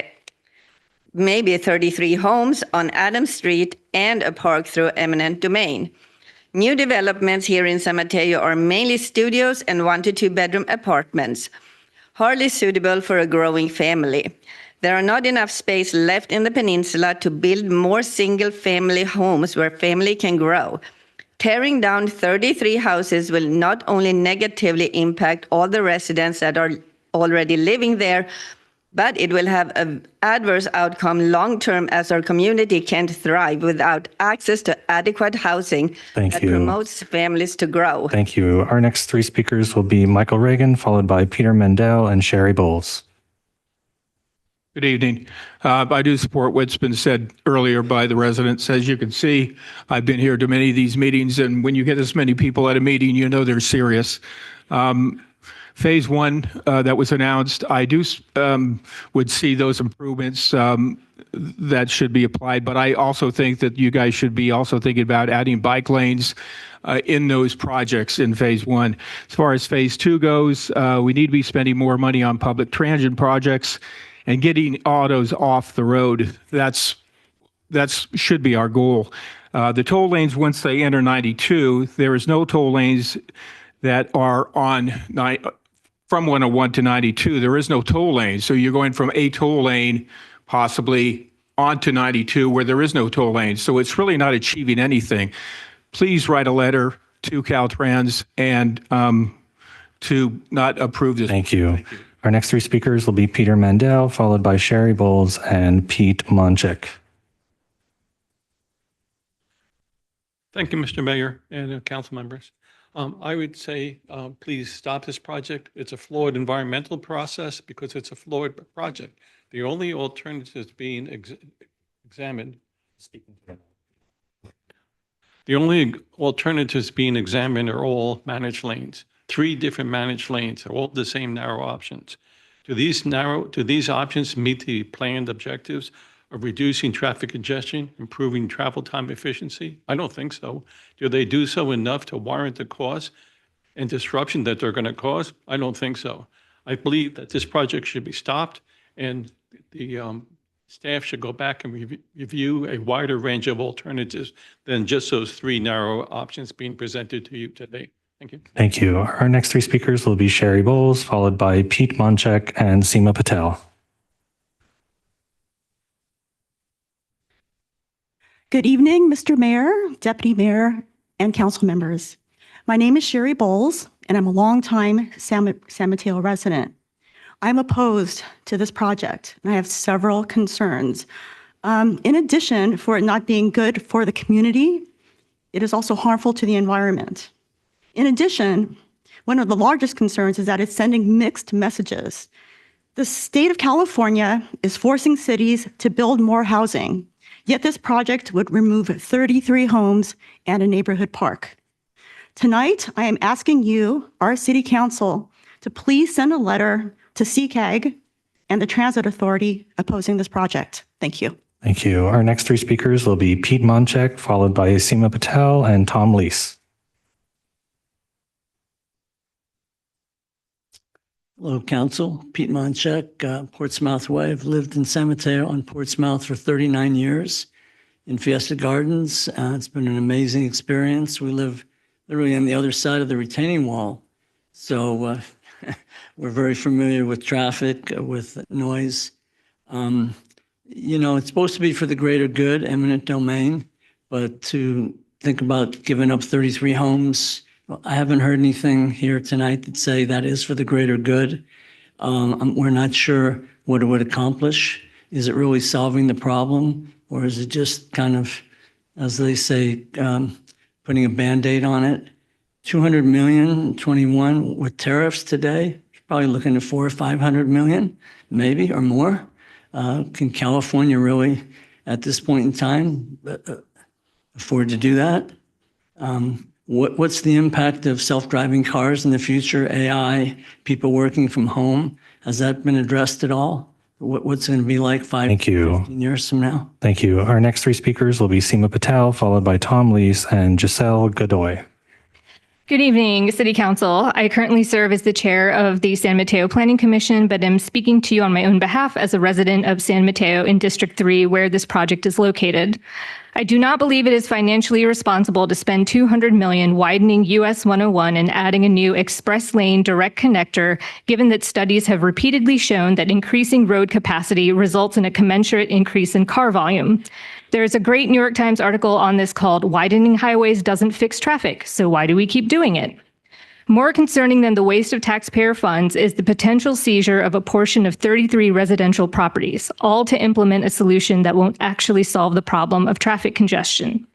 maybe 33 homes on Adams Street and a park through eminent domain. New developments here in San Mateo are mainly studios and 1 to 2 bedroom apartments, hardly suitable for a growing family. There are not enough space left in the peninsula to build more single-family homes where family can grow. Tearing down 33 houses will not only negatively impact all the residents that are already living there, but it will have an adverse outcome long-term, as our community can't thrive without access to adequate housing that promotes families to grow. Thank you. Our next three speakers will be Michael Reagan, followed by Peter Mendel and Sherry Bowles. Good evening. I do support what's been said earlier by the residents. As you can see, I've been here to many of these meetings, and when you get this many people at a meeting, you know they're serious. Phase one that was announced, I do would see those improvements that should be applied, but I also think that you guys should be also thinking about adding bike lanes in those projects in phase one. As far as phase two goes, we need to be spending more money on public transit projects and getting autos off the road. That's should be our goal. The toll lanes, once they enter 92, there is no toll lanes that are on from 101 to 92. There is no toll lane. So you're going from a toll lane possibly onto 92 where there is no toll lane. So it's really not achieving anything. Please write a letter to Caltrans and to not approve this. Thank you. Our next three speakers will be Peter Mandel, followed by Sherry Bowles and Pete Monchik. Thank you, Mr. Mayor and council members. I would say, please stop this project. It's a flawed environmental process because it's a flawed project. The only alternatives being examined. The only alternatives being examined are all managed lanes. 3 different managed lanes are all the same narrow options. Do these options meet the planned objectives of reducing traffic congestion, improving travel time efficiency? I don't think so. Do they do so enough to warrant the cost and disruption that they're going to cause? I don't think so. I believe that this project should be stopped and the staff should go back and review a wider range of alternatives than just those 3 narrow options being presented to you today. Thank you. Thank you. Our next three speakers will be Sherry Bowles, followed by Pete Monchik and Seema Patel. Good evening, Mr. Mayor, Deputy Mayor, and council members. My name is Sherry Bowles, and I'm a longtime San Mateo resident. I'm opposed to this project, and I have several concerns. In addition, for it not being good for the community, it is also harmful to the environment. In addition, one of the largest concerns is that it's sending mixed messages. The state of California is forcing cities to build more housing. Yet this project would remove 33 homes and a neighborhood park. Tonight, I am asking you, our city council, to please send a letter to CCAG and the Transit Authority opposing this project. Thank you. Thank you. Our next three speakers will be Pete Monchik, followed by Seema Patel and Tom Leese. Hello, Council. Pete Monchik, Portsmouth Way. I've lived in San Mateo on Portsmouth for 39 years in Fiesta Gardens. It's been an amazing experience. We live literally on the other side of the retaining wall. So we're very familiar with traffic, with noise. You know, it's supposed to be for the greater good, eminent domain, but to think about giving up 33 homes, I haven't heard anything here tonight that say that is for the greater good. We're not sure what it would accomplish. Is it really solving the problem? Or is it just kind of, as they say, putting a Band-Aid on it? 200 million, 21 with tariffs today, probably looking at 400 or 500 million, maybe, or more. Can California really, at this point in time, afford to do that? What's the impact of self-driving cars in the future, AI, people working from home? Has that been addressed at all? What's it going to be like 15 years from now? Thank you. Our next three speakers will be Seema Patel, followed by Tom Leese and Giselle Godoy. Good evening, City Council. I currently serve as the chair of the San Mateo Planning Commission, but am speaking to you on my own behalf as a resident of San Mateo in District 3, where this project is located. I do not believe it is financially responsible to spend $200 million widening US 101 and adding a new express lane direct connector, given that studies have repeatedly shown that increasing road capacity results in a commensurate increase in car volume. There is a great New York Times article on this called "Widening Highways Doesn't Fix Traffic, So Why Do We Keep Doing It?" More concerning than the waste of taxpayer funds is the potential seizure of a portion of 33 residential properties, all to implement a solution that won't actually solve the problem of traffic congestion.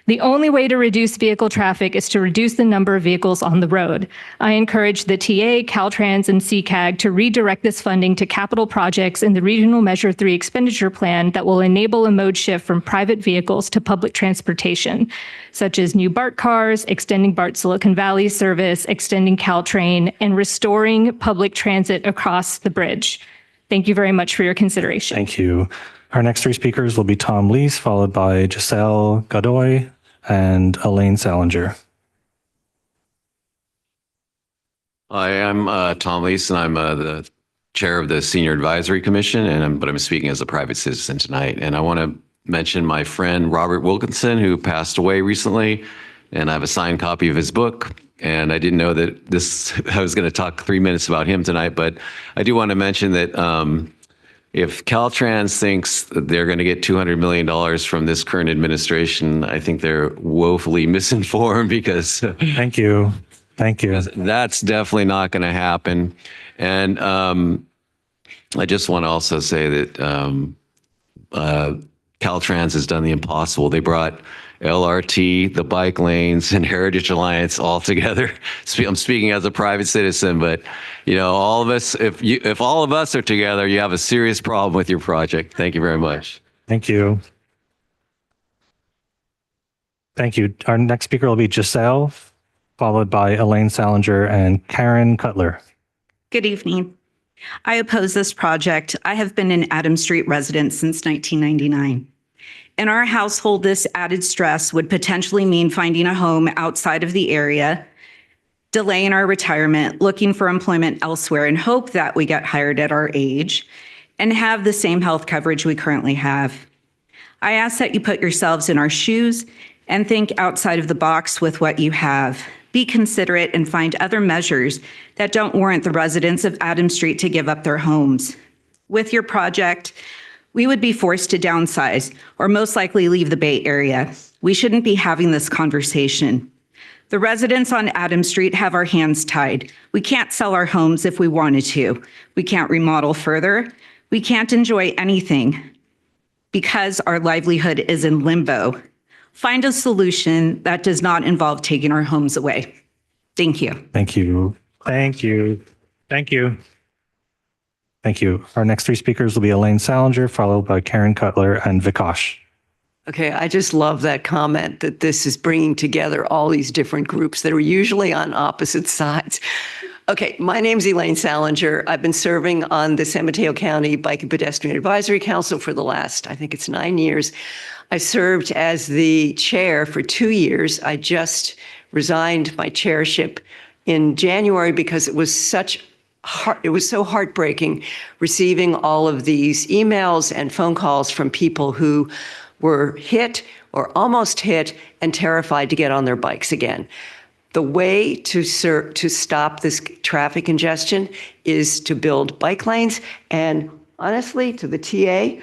The only way to reduce vehicle traffic is to reduce the number of vehicles on the road. I encourage the TA, Caltrans, and CCAG to redirect this funding to capital projects in the Regional Measure 3 expenditure plan that will enable a mode shift from private vehicles to public transportation, such as new BART cars, extending BART Silicon Valley service, extending Caltrain, and restoring public transit across the bridge. Thank you very much for your consideration. Thank you. Our next three speakers will be Tom Lees, followed by Giselle Godoy and Elaine Salinger. Hi, I'm Tom Lees, and I'm the chair of the Senior Advisory Commission, but I'm speaking as a private citizen tonight. And I want to mention my friend Robert Wilkinson, who passed away recently, and I have a signed copy of his book. And I didn't know that I was going to talk 3 minutes about him tonight, but I do want to mention that if Caltrans thinks that they're going to get $200 million from this current administration, I think they're woefully misinformed because Thank you. Thank you. That's definitely not going to happen. And I just want to also say that Caltrans has done the impossible. They brought LRT, the bike lanes, and Heritage Alliance all together. I'm speaking as a private citizen, but all of us, if all of us are together, you have a serious problem with your project. Thank you very much. Thank you. Thank you. Our next speaker will be Giselle, followed by Elaine Salinger and Karen Cutler. Good evening. I oppose this project. I have been an Adams Street resident since 1999. In our household, this added stress would potentially mean finding a home outside of the area, delaying our retirement, looking for employment elsewhere and hope that we get hired at our age, and have the same health coverage we currently have. I ask that you put yourselves in our shoes and think outside of the box with what you have. Be considerate and find other measures that don't warrant the residents of Adams Street to give up their homes. With your project, we would be forced to downsize or most likely leave the Bay Area. We shouldn't be having this conversation. The residents on Adams Street have our hands tied. We can't sell our homes if we wanted to. We can't remodel further. We can't enjoy anything because our livelihood is in limbo. Find a solution that does not involve taking our homes away. Thank you. Thank you. Thank you. Thank you. Thank you. Our next three speakers will be Elaine Salinger, followed by Karen Cutler and Vikash. Okay, I just love that comment that this is bringing together all these different groups that are usually on opposite sides. Okay, my name's Elaine Salinger. I've been serving on the San Mateo County Bike and Pedestrian Advisory Council for the last, I think it's 9 years. I served as the chair for 2 years. I just resigned my chairship in January because it was so heartbreaking receiving all of these emails and phone calls from people who were hit or almost hit and terrified to get on their bikes again. The way to stop this traffic congestion is to build bike lanes. And honestly, to the TA,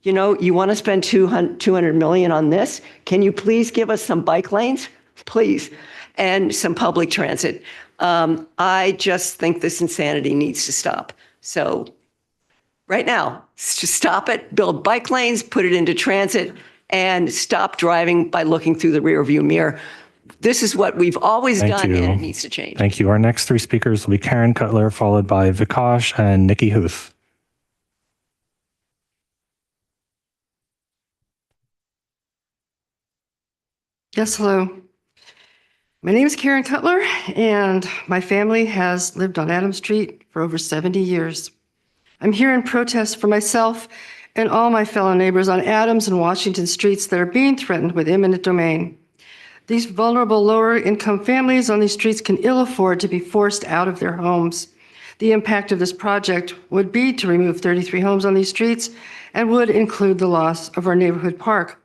you want to spend $200 million on this? Can you please give us some bike lanes, please, and some public transit? I just think this insanity needs to stop. So right now, just stop it, build bike lanes, put it into transit, and stop driving by looking through the rearview mirror. This is what we've always done, and it needs to change. Thank you. Our next three speakers will be Karen Cutler, followed by Vikash and Nikki Huth. Yes, hello. My name is Karen Cutler, and my family has lived on Adams Street for over 70 years. I'm here in protest for myself and all my fellow neighbors on Adams and Washington streets that are being threatened with eminent domain. These vulnerable lower-income families on these streets can ill afford to be forced out of their homes. The impact of this project would be to remove 33 homes on these streets and would include the loss of our neighborhood park.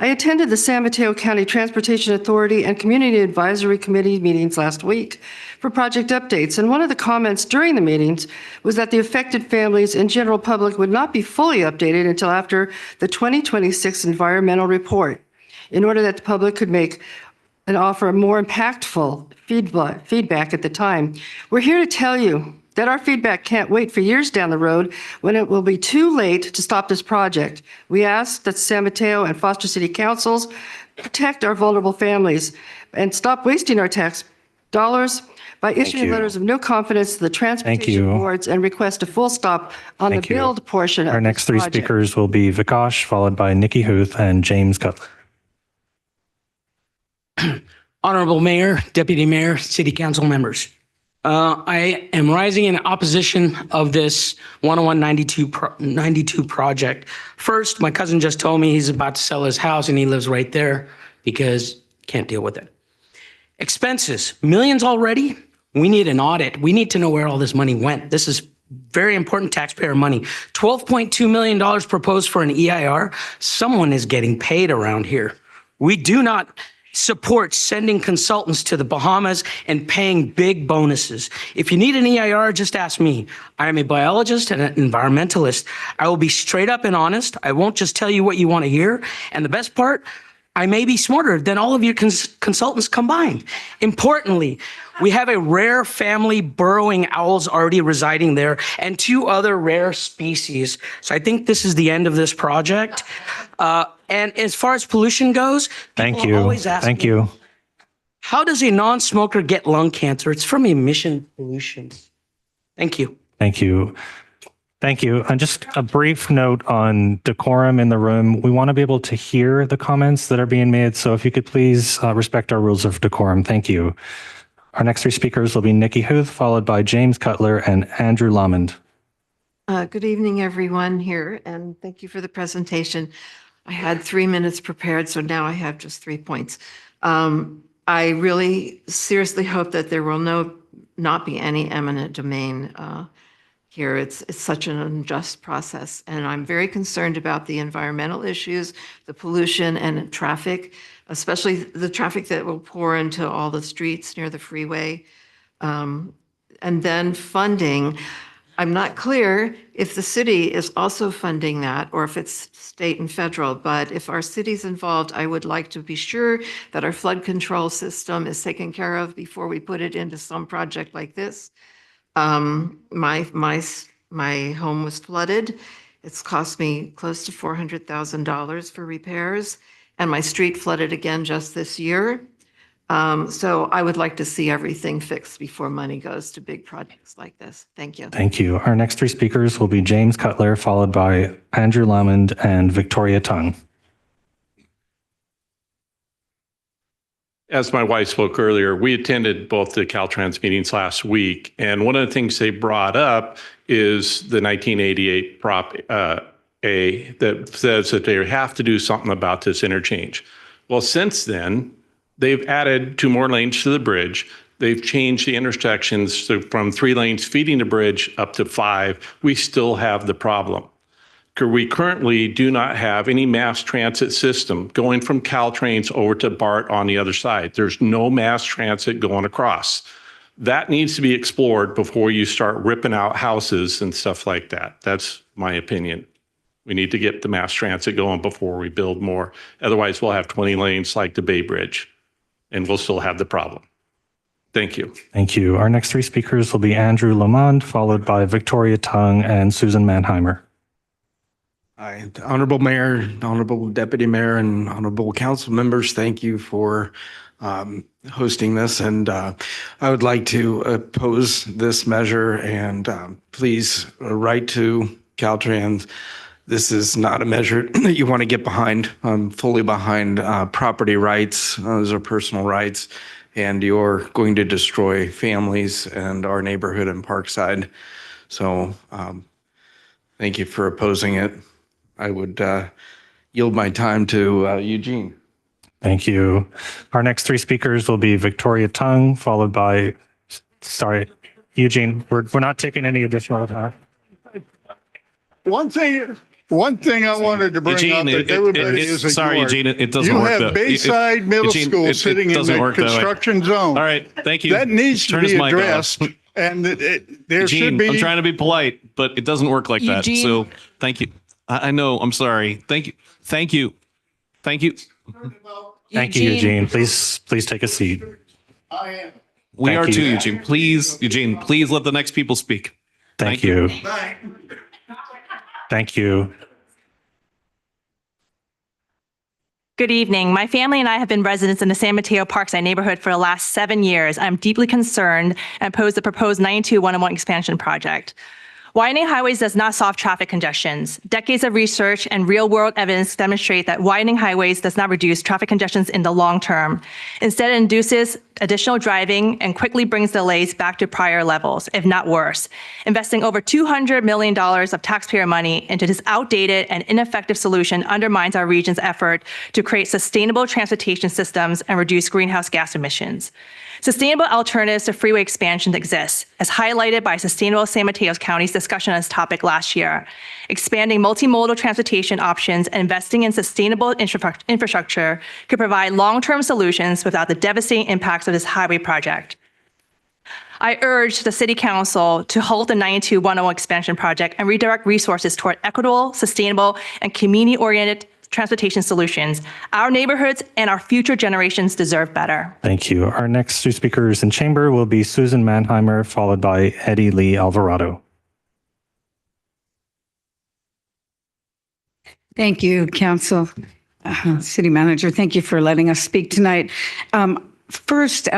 I attended the San Mateo County Transportation Authority and Community Advisory Committee meetings last week for project updates, and one of the comments during the meetings was that the affected families and general public would not be fully updated until after the 2026 environmental report, in order that the public could make and offer a more impactful feedback at the time. We're here to tell you that our feedback can't wait for years down the road when it will be too late to stop this project. We ask that San Mateo and Foster City Councils protect our vulnerable families and stop wasting our tax dollars by issuing you. letters of no confidence to the transportation you. boards and request a full stop on Thank the you. build portion of Our this next three project. speakers will be Vikash, followed by Nikki Huth and James Cutler. Honorable Mayor, Deputy Mayor, City Council members. I am rising in opposition of this 10192 project. First, my cousin just told me he's about to sell his house and he lives right there because can't deal with it. Expenses, millions already. We need an audit. We need to know where all this money went. This is very important taxpayer money. $12.2 million proposed for an EIR. Someone is getting paid around here. We do not support sending consultants to the Bahamas and paying big bonuses. If you need an EIR, just ask me. I am a biologist and an environmentalist. I will be straight up and honest. I won't just tell you what you want to hear. And the best part, I may be smarter than all of your consultants combined. Importantly, we have a rare family burrowing owls already residing there and 2 other rare species. So I think this is the end of this project. And as far as pollution goes, Thank people you. always ask Thank me, you. how does a non-smoker get lung cancer? It's from emission pollution. Thank you. Thank you. Thank you. And just a brief note on decorum in the room. We want to be able to hear the comments that are being made. So if you could please respect our rules of decorum. Thank you. Our next 3 speakers will be Nikki Huth, followed by James Cutler and Andrew Lamond. Good evening, everyone here, and thank you for the presentation. I had 3 minutes prepared, so now I have just 3 points. I really seriously hope that there will not be any eminent domain here. It's such an unjust process, and I'm very concerned about the environmental issues, the pollution and traffic, especially the traffic that will pour into all the streets near the freeway. And then funding. I'm not clear if the city is also funding that or if it's state and federal, but if our city's involved, I would like to be sure that our flood control system is taken care of before we put it into some project like this. My home was flooded. It's cost me close to $400,000 for repairs, and my street flooded again just this year. So I would like to see everything fixed before money goes to big projects like this. Thank you. Thank you. Our next 3 speakers will be James Cutler, followed by Andrew Lamond and Victoria Tung. As my wife spoke earlier, we attended both the Caltrans meetings last week, and one of the things they brought up is the 1988 Prop A that says that they have to do something about this interchange. Well, since then, they've added 2 more lanes to the bridge. They've changed the intersections from 3 lanes feeding the bridge up to 5. We still have the problem. We currently do not have any mass transit system going from Caltrains over to BART on the other side. There's no mass transit going across. That needs to be explored before you start ripping out houses and stuff like that. That's my opinion. We need to get the mass transit going before we build more. Otherwise, we'll have 20 lanes like the Bay Bridge, and we'll still have the problem. Thank you. Thank you. Our next 3 speakers will be Andrew Lamond, followed by Victoria Tung and Susan Manheimer. Hi, Honorable Mayor, Honorable Deputy Mayor, and Honorable Council members, thank you for hosting this. And I would like to oppose this measure and please write to Caltrans. This is not a measure that you want to get behind. I'm fully behind property rights. Those are personal rights. And you're going to destroy families and our neighborhood in Parkside. So thank you for opposing it. I would yield my time to Eugene. Thank you. Our next 3 speakers will be Victoria Tung, followed by, sorry, Eugene. We're not taking any additional time. One thing I wanted to bring up that everybody is ignored. Sorry, Eugene, it doesn't you work. You have Bayside Middle School sitting in the construction zone. All right, thank you. That needs to be addressed. And there Eugene, should be. I'm trying to be polite, but it doesn't work like that. So thank you. I know. I'm sorry. Thank you. Thank you. Thank you. Thank you, Eugene. Please take a seat. I am. We Thank are you. too, Eugene. Please, Eugene, please let the next people speak. Thank you. Bye. Thank you. Good evening. My family and I have been residents in the San Mateo Parkside neighborhood for the last 7 years. I'm deeply concerned and oppose the proposed 92-101 expansion project. Widening highways does not solve traffic congestions. Decades of research and real-world evidence demonstrate that widening highways does not reduce traffic congestions in the long term. Instead, it induces additional driving and quickly brings delays back to prior levels, if not worse. Investing over $200 million of taxpayer money into this outdated and ineffective solution undermines our region's effort to create sustainable transportation systems and reduce greenhouse gas emissions. Sustainable alternatives to freeway expansion exist, as highlighted by Sustainable San Mateo County's discussion on this topic last year. Expanding multimodal transportation options and investing in sustainable infrastructure could provide long-term solutions without the devastating impacts of this highway project. I urge the City Council to halt the 92-101 expansion project and redirect resources toward equitable, sustainable, and community-oriented transportation solutions. Our neighborhoods and our future generations deserve better. Thank you. Our next two speakers in chamber will be Susan Mannheimer, followed by Eddie Lee Alvarado. Thank you, Council. City Manager, thank you for letting us speak tonight. First,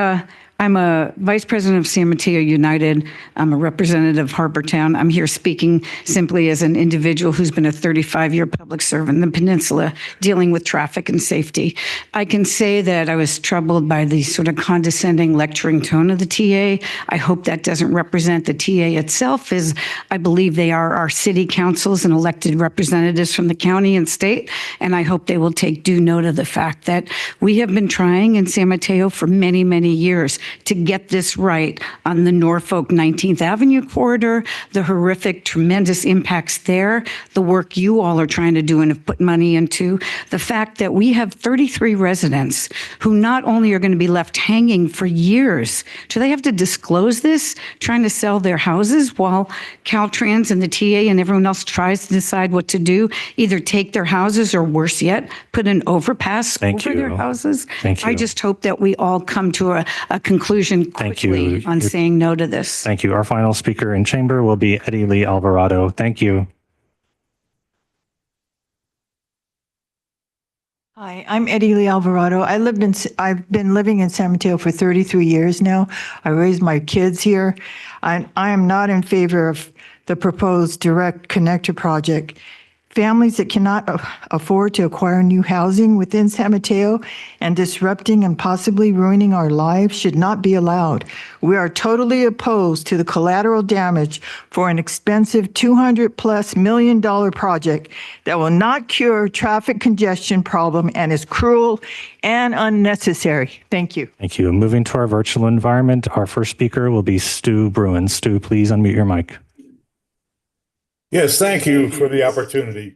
I'm a vice president of San Mateo United. I'm a representative of Harbortown. I'm here speaking simply as an individual who's been a 35-year public servant in the peninsula dealing with traffic and safety. I can say that I was troubled by the sort of condescending lecturing tone of the TA. I hope that doesn't represent the TA itself, as I believe they are our city councils and elected representatives from the county and state. And I hope they will take due note of the fact that we have been trying in San Mateo for many, many years to get this right on the Norfolk 19th Avenue corridor, the horrific, tremendous impacts there, the work you all are trying to do and have put money into, the fact that we have 33 residents who not only are going to be left hanging for years, do they have to disclose this, trying to sell their houses while Caltrans and the TA and everyone else tries to decide what to do, either take their houses or worse yet, put an overpass over their houses? Thank you. I just hope that we all come to a conclusion quickly on saying no to this. Thank you. Our final speaker in chamber will be Eddie Lee Alvarado. Thank you. Hi, I'm Eddie Lee Alvarado. I've been living in San Mateo for 33 years now. I raised my kids here. I am not in favor of the proposed direct connector project. Families that cannot afford to acquire new housing within San Mateo and disrupting and possibly ruining our lives should not be allowed. We are totally opposed to the collateral damage for an expensive $200+ million project that will not cure traffic congestion problem and is cruel and unnecessary. Thank you. Thank you. Moving to our virtual environment, our first speaker will be Stu Bruin. Stu, please unmute your mic. Yes, thank you for the opportunity.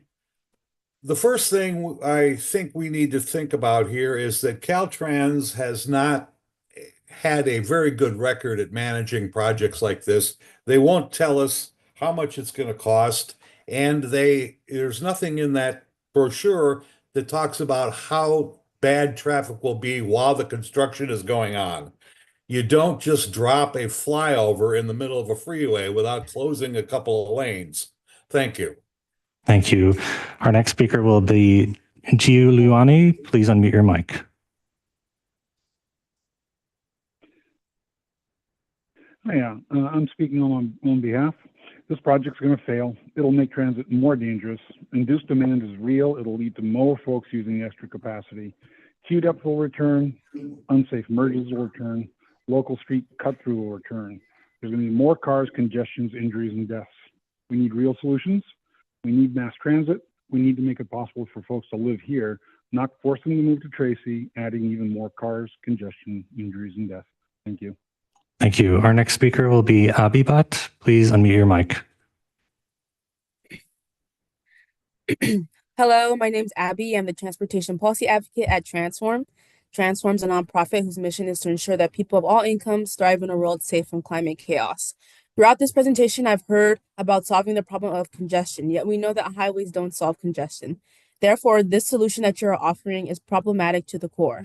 The first thing I think we need to think about here is that Caltrans has not had a very good record at managing projects like this. They won't tell us how much it's going to cost, and there's nothing in that brochure that talks about how bad traffic will be while the construction is going on. You don't just drop a flyover in the middle of a freeway without closing a couple of lanes. Thank you. Thank you. Our next speaker will be Giu Luani. Please unmute your mic. Yeah, I'm speaking on behalf. This project's going to fail. It'll make transit more dangerous. Induced demand is real. It'll lead to more folks using the extra capacity. Queue depth will return. Unsafe merges will return. Local street cut-through will return. There's going to be more cars, congestions, injuries, and deaths. We need real solutions. We need mass transit. We need to make it possible for folks to live here, not force them to move to Tracy, adding even more cars, congestion, injuries, and death. Thank you. Thank you. Our next speaker will be Abibat. Please unmute your mic. Hello, my name's Abby. I'm the Transportation Policy Advocate at Transform. Transform is a nonprofit whose mission is to ensure that people of all incomes thrive in a world safe from climate chaos. Throughout this presentation, I've heard about solving the problem of congestion, yet we know that highways don't solve congestion. Therefore, this solution that you're offering is problematic to the core.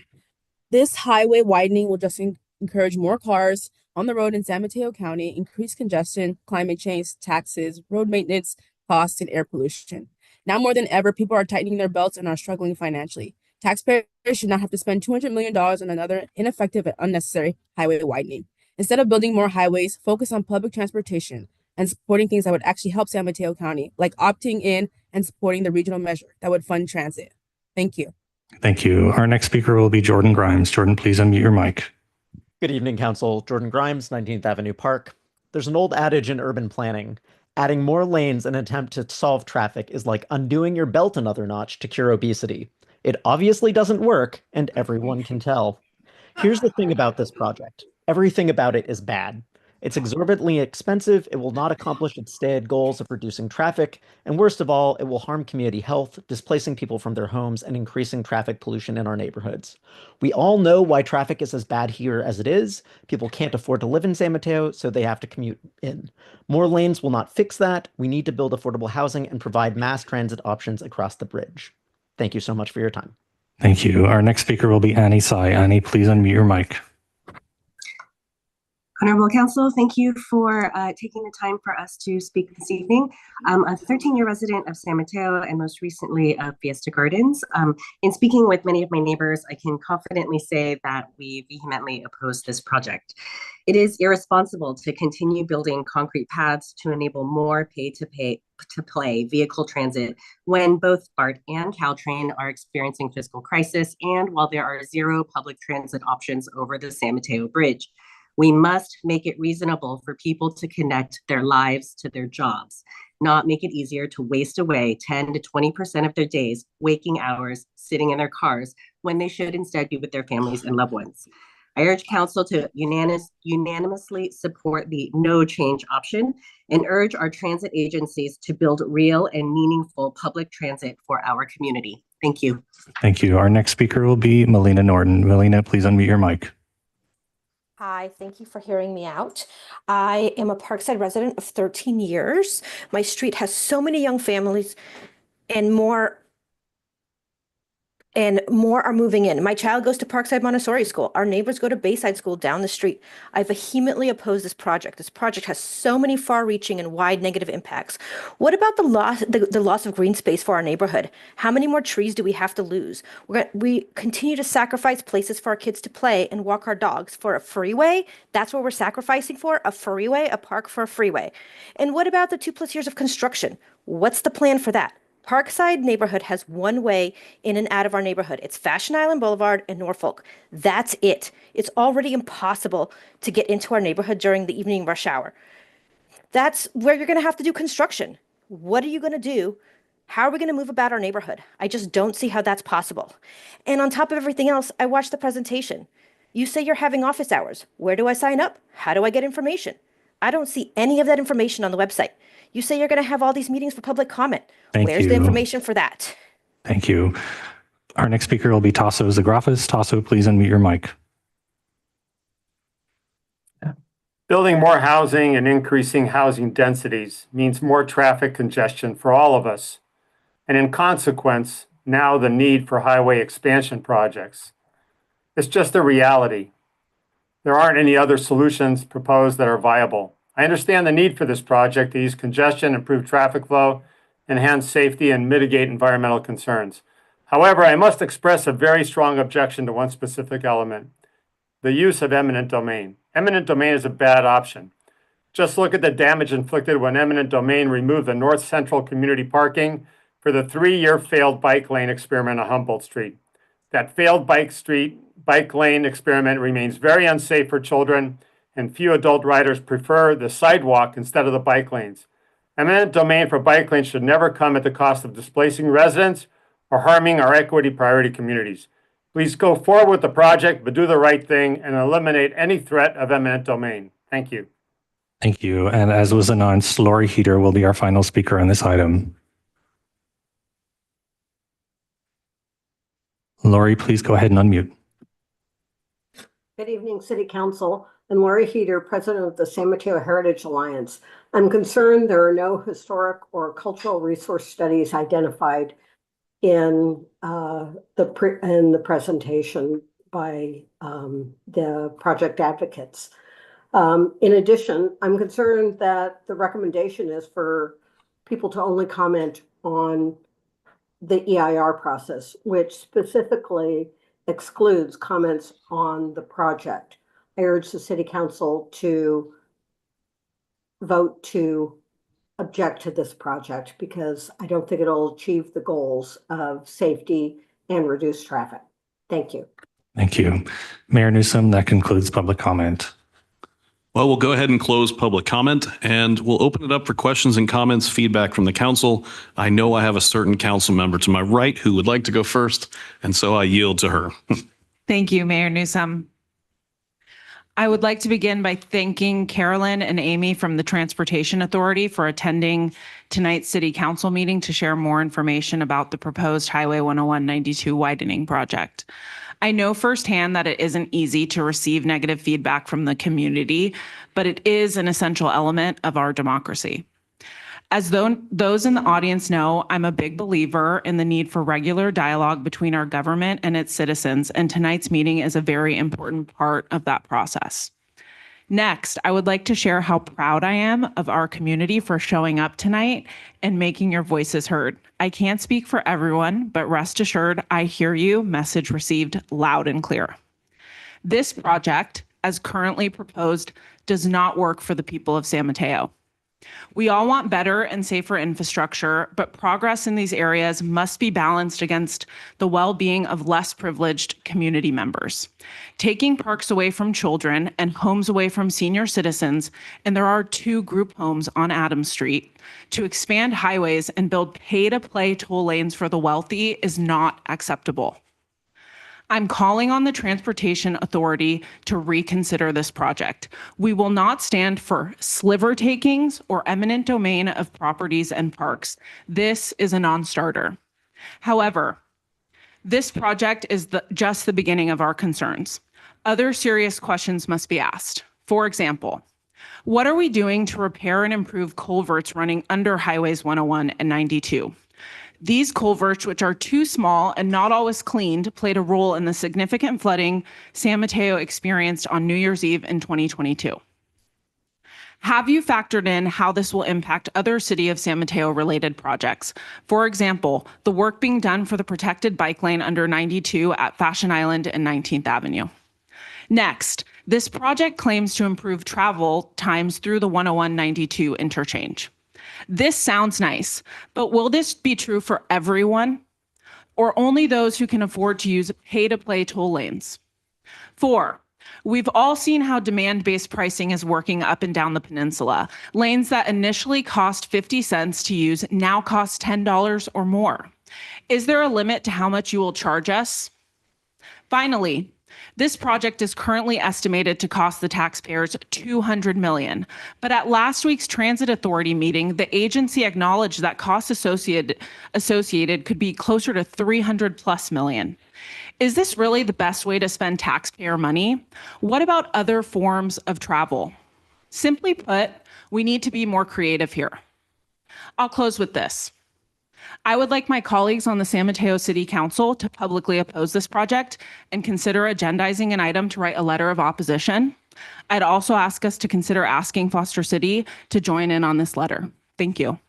This highway widening will just encourage more cars on the road in San Mateo County, increase congestion, climate change, taxes, road maintenance, costs, and air pollution. Now more than ever, people are tightening their belts and are struggling financially. Taxpayers should not have to spend $200 million on another ineffective and unnecessary highway widening. Instead of building more highways, focus on public transportation and supporting things that would actually help San Mateo County, like opting in and supporting the regional measure that would fund transit. Thank you. Thank you. Our next speaker will be Jordan Grimes. Jordan, please unmute your mic. Good evening, Council. Jordan Grimes, 19th Avenue Park. There's an old adage in urban planning. Adding more lanes in an attempt to solve traffic is like undoing your belt another notch to cure obesity. It obviously doesn't work, and everyone can tell. Here's the thing about this project. Everything about it is bad. It's exorbitantly expensive, it will not accomplish its stated goals of reducing traffic, and worst of all, it will harm community health, displacing people from their homes and increasing traffic pollution in our neighborhoods. We all know why traffic is as bad here as it is. People can't afford to live in San Mateo, so they have to commute in. More lanes will not fix that. We need to build affordable housing and provide mass transit options across the bridge. Thank you so much for your time. Thank you. Our next speaker will be Annie Tsai. Annie, please unmute your mic. Honorable Council, thank you for taking the time for us to speak this evening. I'm a 13-year resident of San Mateo and most recently of Fiesta Gardens. In speaking with many of my neighbors, I can confidently say that we vehemently oppose this project. It is irresponsible to continue building concrete paths to enable more pay-to-play vehicle transit when both BART and Caltrain are experiencing fiscal crisis and while there are zero public transit options over the San Mateo Bridge. We must make it reasonable for people to connect their lives to their jobs, not make it easier to waste away 10 to 20% of their days, waking hours, sitting in their cars, when they should instead be with their families and loved ones. I urge Council to unanimously support the no change option and urge our transit agencies to build real and meaningful public transit for our community. Thank you. Thank you. Our next speaker will be Melina Norton. Melina, please unmute your mic. Hi, thank you for hearing me out. I am a Parkside resident of 13 years. My street has so many young families and more are moving in. My child goes to Parkside Montessori School. Our neighbors go to Bayside School down the street. I vehemently oppose this project. This project has so many far-reaching and wide negative impacts. What about the loss of green space for our neighborhood? How many more trees do we have to lose? We continue to sacrifice places for our kids to play and walk our dogs for a freeway. That's what we're sacrificing for, a freeway, a park for a freeway. And what about the 2+ years of construction? What's the plan for that? Parkside neighborhood has one way in and out of our neighborhood. It's Fashion Island Boulevard and Norfolk. That's it. It's already impossible to get into our neighborhood during the evening rush hour. That's where you're going to have to do construction. What are you going to do? How are we going to move about our neighborhood? I just don't see how that's possible. And on top of everything else, I watched the presentation. You say you're having office hours. Where do I sign up? How do I get information? I don't see any of that information on the website. You say you're going to have all these meetings for public comment. Where's the information for that? Thank you. Our next speaker will be Tasso Zagrafis. Tasso, please unmute your mic. Building more housing and increasing housing densities means more traffic congestion for all of us. And in consequence, now the need for highway expansion projects. It's just a reality. There aren't any other solutions proposed that are viable. I understand the need for this project to ease congestion, improve traffic flow, enhance safety, and mitigate environmental concerns. However, I must express a very strong objection to one specific element, the use of eminent domain. Eminent domain is a bad option. Just look at the damage inflicted when eminent domain removed the north central community parking for the 3-year failed bike lane experiment on Humboldt Street. That failed bike lane experiment remains very unsafe for children, and few adult riders prefer the sidewalk instead of the bike lanes. Eminent domain for bike lanes should never come at the cost of displacing residents or harming our equity priority communities. Please go forward with the project, but do the right thing and eliminate any threat of eminent domain. Thank you. Thank you. And as was announced, Lori Heater will be our final speaker on this item. Lori, please go ahead and unmute. Good evening, City Council. I'm Lori Heater, President of the San Mateo Heritage Alliance. I'm concerned there are no historic or cultural resource studies identified in the presentation by the project advocates. In addition, I'm concerned that the recommendation is for people to only comment on the EIR process, which specifically excludes comments on the project. I urge the city council to vote to object to this project because I don't think it'll achieve the goals of safety and reduce traffic. Thank you. Thank you. Mayor Newsom, that concludes public comment. Well, we'll go ahead and close public comment and we'll open it up for questions and comments, feedback from the council. I know I have a certain council member to my right who would like to go first, and so I yield to her. Thank you, Mayor Newsom. I would like to begin by thanking Carolyn and Amy from the Transportation Authority for attending tonight's City Council meeting to share more information about the proposed Highway 101-92 widening project. I know firsthand that it isn't easy to receive negative feedback from the community, but it is an essential element of our democracy. As those in the audience know, I'm a big believer in the need for regular dialogue between our government and its citizens, and tonight's meeting is a very important part of that process. Next, I would like to share how proud I am of our community for showing up tonight and making your voices heard. I can't speak for everyone, but rest assured, I hear you, message received loud and clear. This project, as currently proposed, does not work for the people of San Mateo. We all want better and safer infrastructure, but progress in these areas must be balanced against the well-being of less privileged community members. Taking parks away from children and homes away from senior citizens, and there are 2 group homes on Adams Street, to expand highways and build pay-to-play toll lanes for the wealthy is not acceptable. I'm calling on the Transportation Authority to reconsider this project. We will not stand for sliver takings or eminent domain of properties and parks. This is a non-starter. However, this project is just the beginning of our concerns. Other serious questions must be asked. For example, what are we doing to repair and improve culverts running under Highways 101 and 92? These culverts, which are too small and not always cleaned, played a role in the significant flooding San Mateo experienced on New Year's Eve in 2022. Have you factored in how this will impact other City of San Mateo related projects? For example, the work being done for the protected bike lane under 92 at Fashion Island and 19th Avenue. Next, this project claims to improve travel times through the 101-92 interchange. This sounds nice, but will this be true for everyone or only those who can afford to use pay-to-play toll lanes? 4, we've all seen how demand-based pricing is working up and down the peninsula. Lanes that initially cost 50 cents to use now cost $10 or more. Is there a limit to how much you will charge us? Finally, this project is currently estimated to cost the taxpayers $200 million. But at last week's Transit Authority meeting, the agency acknowledged that costs associated could be closer to $300+ million. Is this really the best way to spend taxpayer money? What about other forms of travel? Simply put, we need to be more creative here. I'll close with this. I would like my colleagues on the San Mateo City Council to publicly oppose this project and consider agendizing an item to write a letter of opposition. I'd also ask us to consider asking Foster City to join in on this letter. Thank you.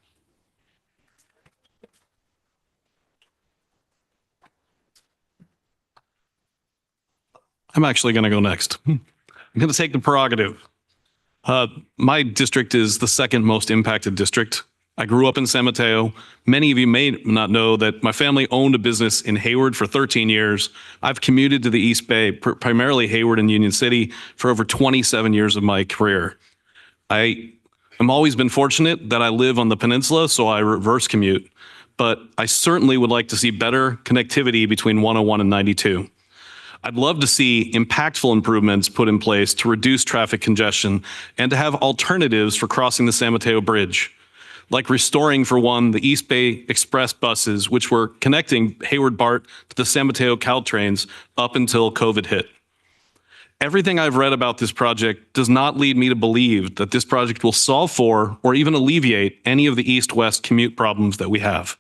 I'm actually going to go next. I'm going to take the prerogative. My district is the second most impacted district. I grew up in San Mateo. Many of you may not know that my family owned a business in Hayward for 13 years. I've commuted to the East Bay, primarily Hayward and Union City, for over 27 years of my career. I am always been fortunate that I live on the peninsula, so I reverse commute. But I certainly would like to see better connectivity between 101 and 92. I'd love to see impactful improvements put in place to reduce traffic congestion and to have alternatives for crossing the San Mateo Bridge, like restoring, for one, the East Bay Express buses, which were connecting Hayward BART to the San Mateo Caltrains up until COVID hit. Everything I've read about this project does not lead me to believe that this project will solve for or even alleviate any of the east-west commute problems that we have.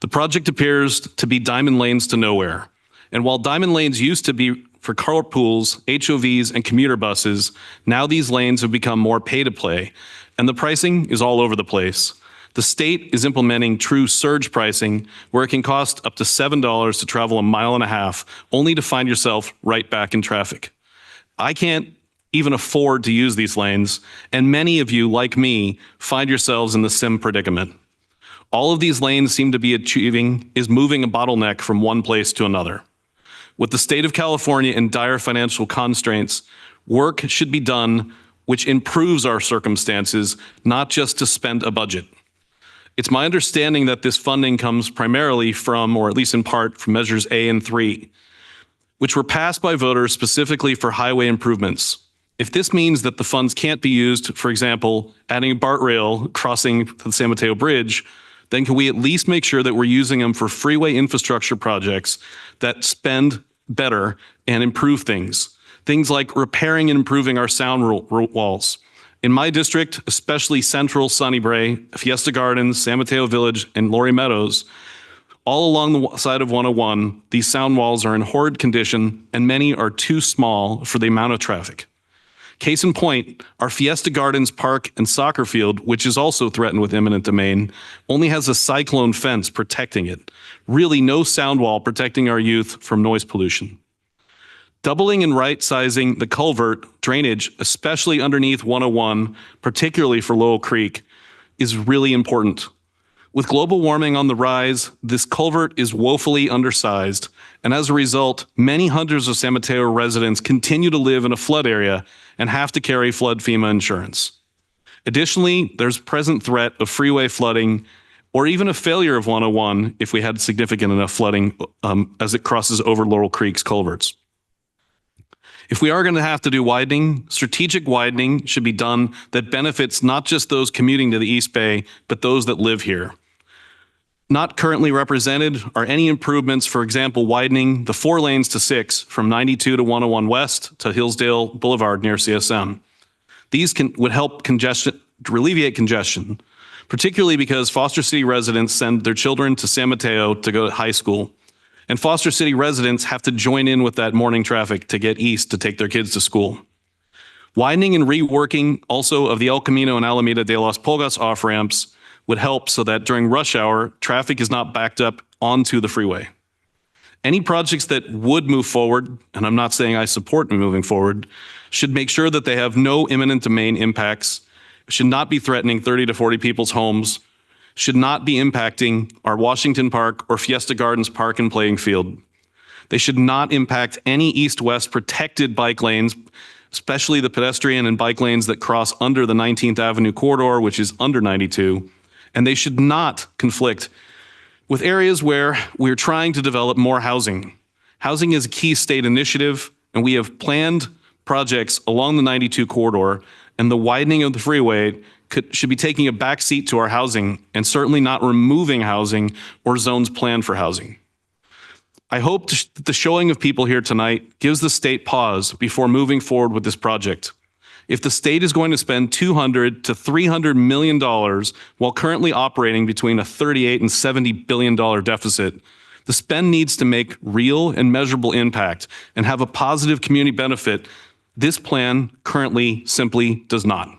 The project appears to be diamond lanes to nowhere. And while diamond lanes used to be for carpools, HOVs, and commuter buses, now these lanes have become more pay-to-play, and the pricing is all over the place. The state is implementing true surge pricing where it can cost up to $7 to travel a mile and a half, only to find yourself right back in traffic. I can't even afford to use these lanes, and many of you, like me, find yourselves in the same predicament. All of these lanes seem to be moving a bottleneck from one place to another. With the state of California in dire financial constraints, work should be done which improves our circumstances, not just to spend a budget. It's my understanding that this funding comes primarily from, or at least in part, from Measures A and 3, which were passed by voters specifically for highway improvements. If this means that the funds can't be used, for example, adding a BART rail crossing the San Mateo Bridge, then can we at least make sure that we're using them for freeway infrastructure projects that spend better and improve things? Things like repairing and improving our sound walls. In my district, especially Central, Sunnybrae, Fiesta Gardens, San Mateo Village, and Lori Meadows, all along the side of 101, these sound walls are in horrid condition and many are too small for the amount of traffic. Case in point, our Fiesta Gardens Park and soccer field, which is also threatened with eminent domain, only has a cyclone fence protecting it. Really no sound wall protecting our youth from noise pollution. Doubling and right-sizing the culvert drainage, especially underneath 101, particularly for Lowell Creek, is really important. With global warming on the rise, this culvert is woefully undersized, and as a result, many hundreds of San Mateo residents continue to live in a flood area and have to carry flood FEMA insurance. Additionally, there's present threat of freeway flooding or even a failure of 101 if we had significant enough flooding as it crosses over Laurel Creek's culverts. If we are going to have to do widening, strategic widening should be done that benefits not just those commuting to the East Bay, but those that live here. Not currently represented are any improvements, for example, widening the 4 lanes to 6 from 92 to 101 West to Hillsdale Boulevard near CSM. These would help alleviate congestion, particularly because Foster City residents send their children to San Mateo to go to high school. And Foster City residents have to join in with that morning traffic to get east to take their kids to school. Widening and reworking also of the El Camino and Alameda de los Pulgas off-ramps would help so that during rush hour, traffic is not backed up onto the freeway. Any projects that would move forward, and I'm not saying I support moving forward, should make sure that they have no imminent domain impacts, should not be threatening 30 to 40 people's homes, should not be impacting our Washington Park or Fiesta Gardens Park and playing field. They should not impact any east-west protected bike lanes, especially the pedestrian and bike lanes that cross under the 19th Avenue corridor, which is under 92. And they should not conflict with areas where we're trying to develop more housing. Housing is a key state initiative, and we have planned projects along the 92 corridor, and the widening of the freeway should be taking a back seat to our housing and certainly not removing housing or zones planned for housing. I hope that the showing of people here tonight gives the state pause before moving forward with this project. If the state is going to spend $200 to $300 million while currently operating between a $38 and $70 billion deficit, the spend needs to make real and measurable impact and have a positive community benefit. This plan currently simply does not.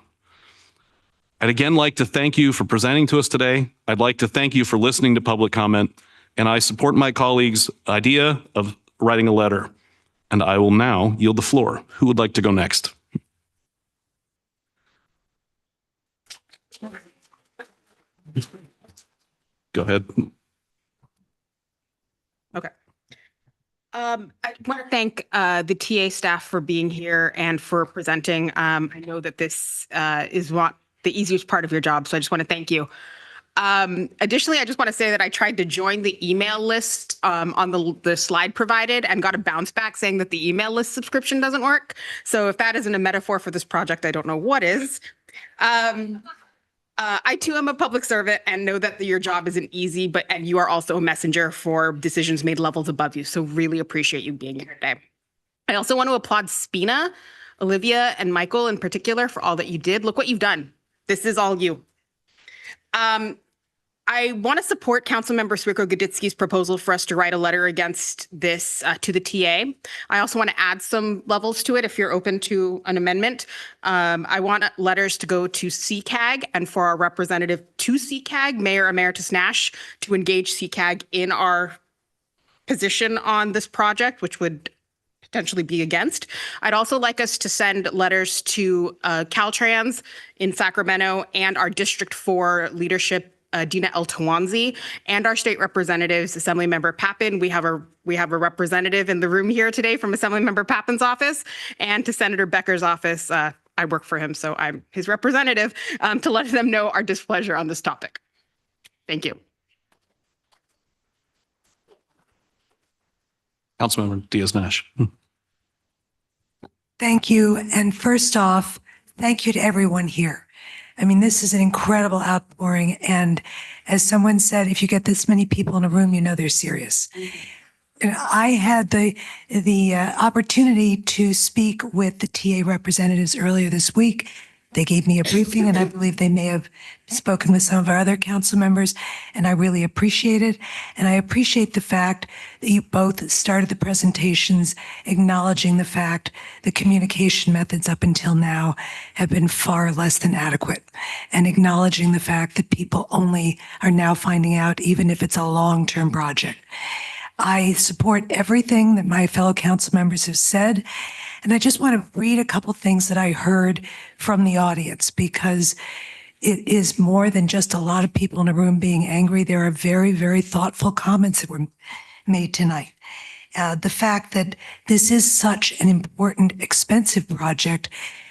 I'd again like to thank you for presenting to us today. I'd like to thank you for listening to public comment, and I support my colleagues' idea of writing a letter. And I will now yield the floor. Who would like to go next? Go ahead. Okay. I want to thank the TA staff for being here and for presenting. I know that this is what the easiest part of your job, so I just want to thank you. Additionally, I just want to say that I tried to join the email list on the slide provided and got a bounce back saying that the email list subscription doesn't work. So if that isn't a metaphor for this project, I don't know what is. I too am a public servant and know that your job isn't easy, and you are also a messenger for decisions made levels above you. So really appreciate you being here today. I also want to applaud Spina, Olivia, and Michael in particular for all that you did. Look what you've done. This is all you. I want to support Councilmember Swiko Gaditsky's proposal for us to write a letter against this to the TA. I also want to add some levels to it if you're open to an amendment. I want letters to go to CCAG and for our representative to CCAG, Mayor Emeritus Nash, to engage CCAG in our position on this project, which would potentially be against. I'd also like us to send letters to Caltrans in Sacramento and our District 4 leadership, Dina El Tawanzi, and our state representatives, Assemblymember Pappen. We have a representative in the room here today from Assemblymember Pappen's office, and to Senator Becker's office. I work for him, so I'm his representative, to let them know our displeasure on this topic. Thank you. Councilmember Diaz-Nash. Thank you. And first off, thank you to everyone here. I mean, this is an incredible outpouring. And as someone said, if you get this many people in a room, you know they're serious. And I had the opportunity to speak with the TA representatives earlier this week. They gave me a briefing, and I believe they may have spoken with some of our other council members, and I really appreciate it. And I appreciate the fact that you both started the presentations acknowledging the fact the communication methods up until now have been far less than adequate, and acknowledging the fact that people only are now finding out, even if it's a long-term project. I support everything that my fellow council members have said. And I just want to read a couple things that I heard from the audience, because it is more than just a lot of people in a room being angry. There are very, very thoughtful comments that were made tonight. The fact that this is such an important, expensive project,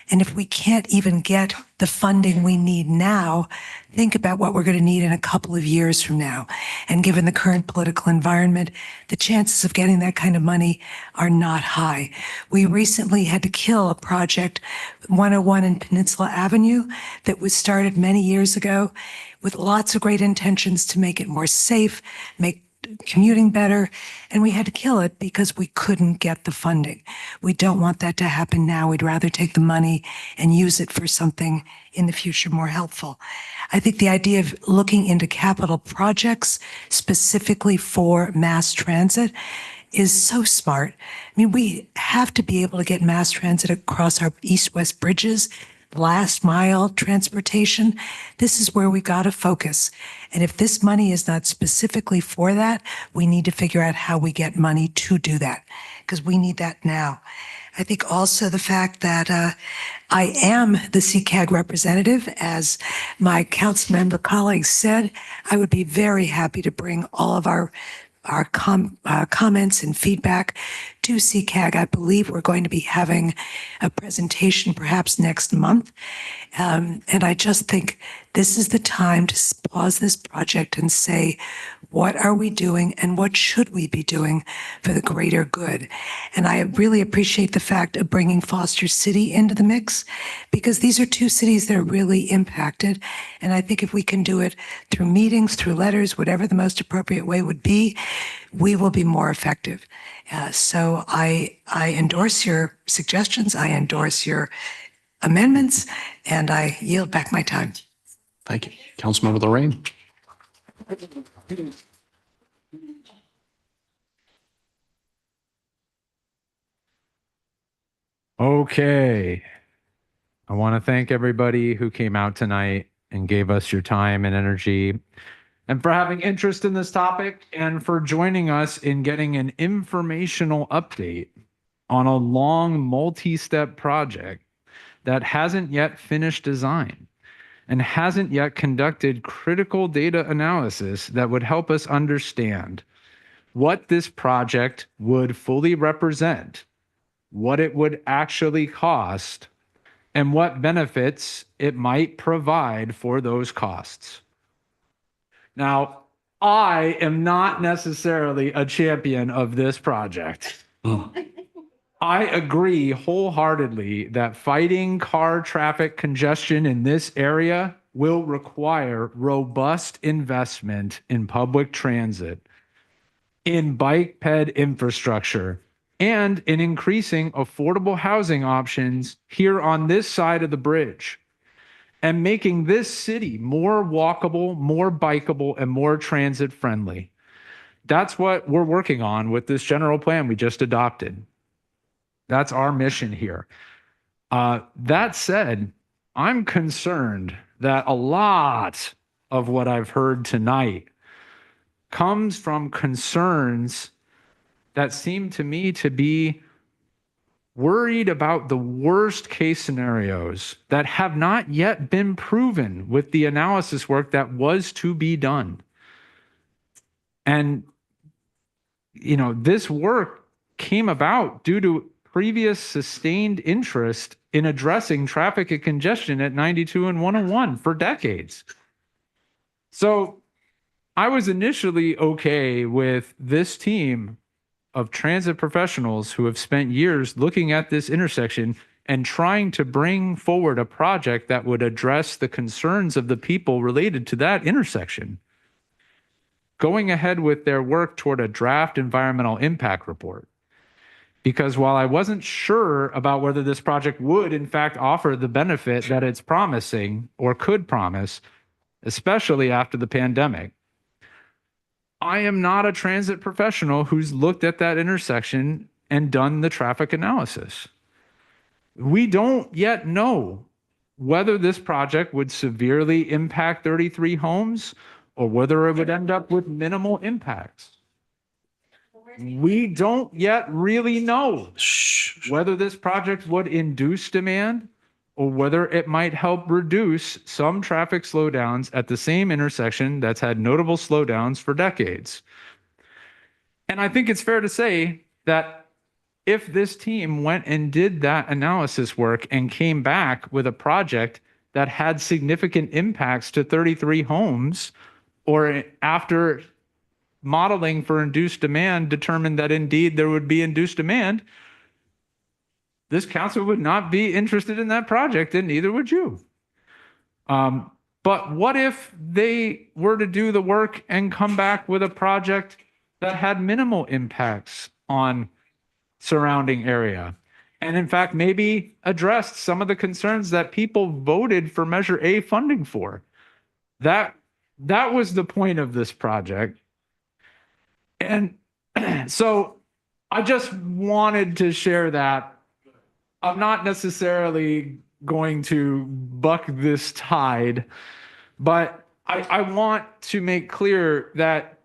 and if we can't even get the funding we need now, think about what we're going to need in a couple of years from now. And given the current political environment, the chances of getting that kind of money are not high. We recently had to kill a project, 101 in Peninsula Avenue, that was started many years ago with lots of great intentions to make it more safe, make commuting better, and we had to kill it because we couldn't get the funding. We don't want that to happen now. We'd rather take the money and use it for something in the future more helpful. I think the idea of looking into capital projects specifically for mass transit is so smart. I mean, we have to be able to get mass transit across our east-west bridges, last mile transportation. This is where we got to focus. And if this money is not specifically for that, we need to figure out how we get money to do that, because we need that now. I think also the fact that I am the CCAG representative, as my council member colleagues said, I would be very happy to bring all of our comments and feedback to CCAG. I believe we're going to be having a presentation perhaps next month. And I just think this is the time to pause this project and say, what are we doing and what should we be doing for the greater good? And I really appreciate the fact of bringing Foster City into the mix, because these are two cities that are really impacted. And I think if we can do it through meetings, through letters, whatever the most appropriate way would be, we will be more effective. So I endorse your suggestions. I endorse your amendments, and I yield back my time. Thank you. Councilmember Lorraine. Okay. I want to thank everybody who came out tonight and gave us your time and energy, and for having interest in this topic, and for joining us in getting an informational update on a long multi-step project that hasn't yet finished design and hasn't yet conducted critical data analysis that would help us understand what this project would fully represent, what it would actually cost, and what benefits it might provide for those costs. Now, I am not necessarily a champion of this project. I agree wholeheartedly that fighting car traffic congestion in this area will require robust investment in public transit, in bike ped infrastructure, and in increasing affordable housing options here on this side of the bridge. and making this city more walkable, more bikeable, and more transit friendly. That's what we're working on with this general plan we just adopted. That's our mission here. That said, I'm concerned that a lot of what I've heard tonight comes from concerns that seem to me to be worried about the worst case scenarios that have not yet been proven with the analysis work that was to be done. And, you know, this work came about due to previous sustained interest in addressing traffic and congestion at 92 and 101 for decades. So I was initially okay with this team of transit professionals who have spent years looking at this intersection and trying to bring forward a project that would address the concerns of the people related to that intersection. Going ahead with their work toward a draft environmental impact report. Because while I wasn't sure about whether this project would in fact offer the benefit that it's promising or could promise, especially after the pandemic, I am not a transit professional who's looked at that intersection and done the traffic analysis. We don't yet know whether this project would severely impact 33 homes or whether it would end up with minimal impacts. We don't yet really know whether this project would induce demand or whether it might help reduce some traffic slowdowns at the same intersection that's had notable slowdowns for decades. And I think it's fair to say that if this team went and did that analysis work and came back with a project that had significant impacts to 33 homes, or after modeling for induced demand determined that indeed there would be induced demand, this council would not be interested in that project, and neither would you. But what if they were to do the work and come back with a project that had minimal impacts on surrounding area? And in fact, maybe addressed some of the concerns that people voted for Measure A funding for. That was the point of this project. And so I just wanted to share that. I'm not necessarily going to buck this tide, but I want to make clear that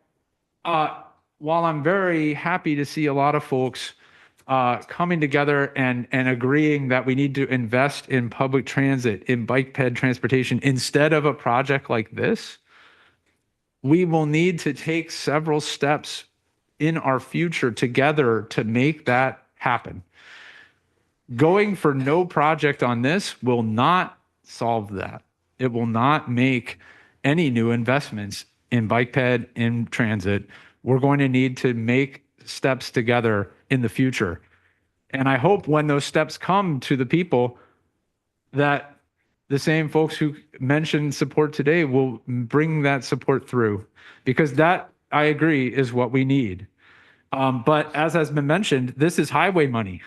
while I'm very happy to see a lot of folks coming together and agreeing that we need to invest in public transit, in bike ped transportation instead of a project like this, we will need to take several steps in our future together to make that happen. Going for no project on this will not solve that. It will not make any new investments in bike ped, in transit. We're going to need to make steps together in the future. And I hope when those steps come to the people, that the same folks who mentioned support today will bring that support through, because that, I agree, is what we need. But as has been mentioned, this is highway money.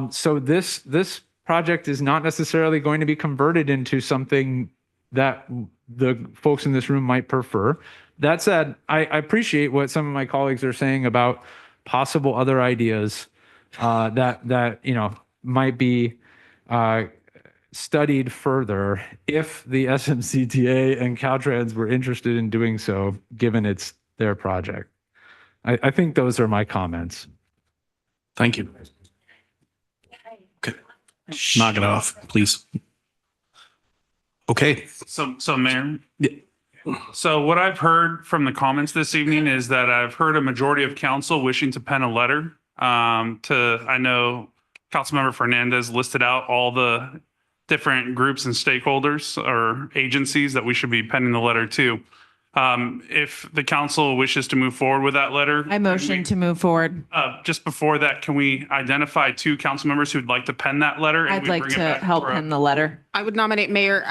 So this project is not necessarily going to be converted into something that the folks in this room might prefer. That said, I appreciate what some of my colleagues are saying about possible other ideas that you know might be studied further if the SMCTA and Caltrans were interested in doing so, given it's their project. I think those are my comments. Thank you. Okay. Knock it off, please. Okay. So Mayor, so what I've heard from the comments this evening is that I've heard a majority of council wishing to pen a letter I know Councilmember Fernandez listed out all the different groups and stakeholders or agencies that we should be penning the letter to. If the council wishes to move forward with that letter. I motion to move forward. Just before that, can we identify 2 council members who'd like to pen that letter? and I'd we like bring it to back help for a- pen the letter. I would nominate Mayor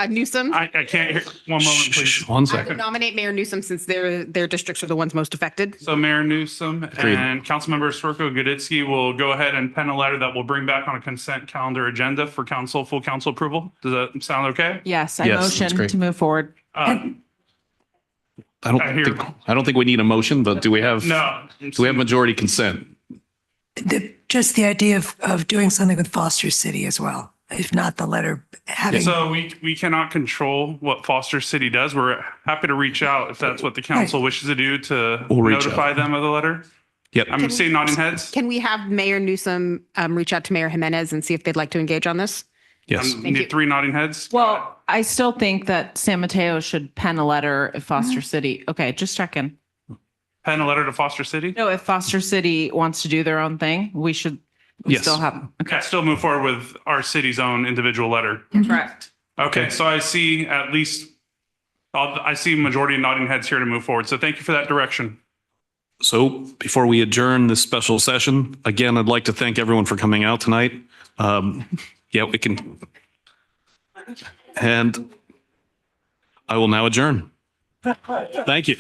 Newsom. I can't hear, one moment, please. One I would second. nominate Mayor Newsom since their districts are the ones most affected. So Mayor Newsom Agreed. and Councilmember Swerko Goditsky will go ahead and pen a letter that we'll bring back on a consent calendar agenda for full council approval. Does that sound okay? Yes, I Yes, that's motion great. to move forward. I hear- I don't think we need a motion, but do we have majority consent? Just the idea of doing something with Foster City as well, if not the letter having. So we cannot control what Foster City does. We're happy to reach out if that's what the council wishes to do to We'll reach notify them of the letter. Yep. I'm seeing nodding heads. Can we have Mayor Newsom reach out to Mayor Jimenez and see if they'd like to engage on this? Yes. Thank you. Need 3 nodding heads. Well, I still think that San Mateo should pen a letter if Foster City, okay, just checking. Pen a letter to Foster City. No, if Foster City wants to do their own thing, we should Yes. still have. Okay, still move forward with our city's own individual letter. Correct. Okay, so I see at least, I see majority of nodding heads here to move forward. So thank you for that direction. So before we adjourn this special session, again, I'd like to thank everyone for coming out tonight. Yeah, we can. And I will now adjourn. Thank you.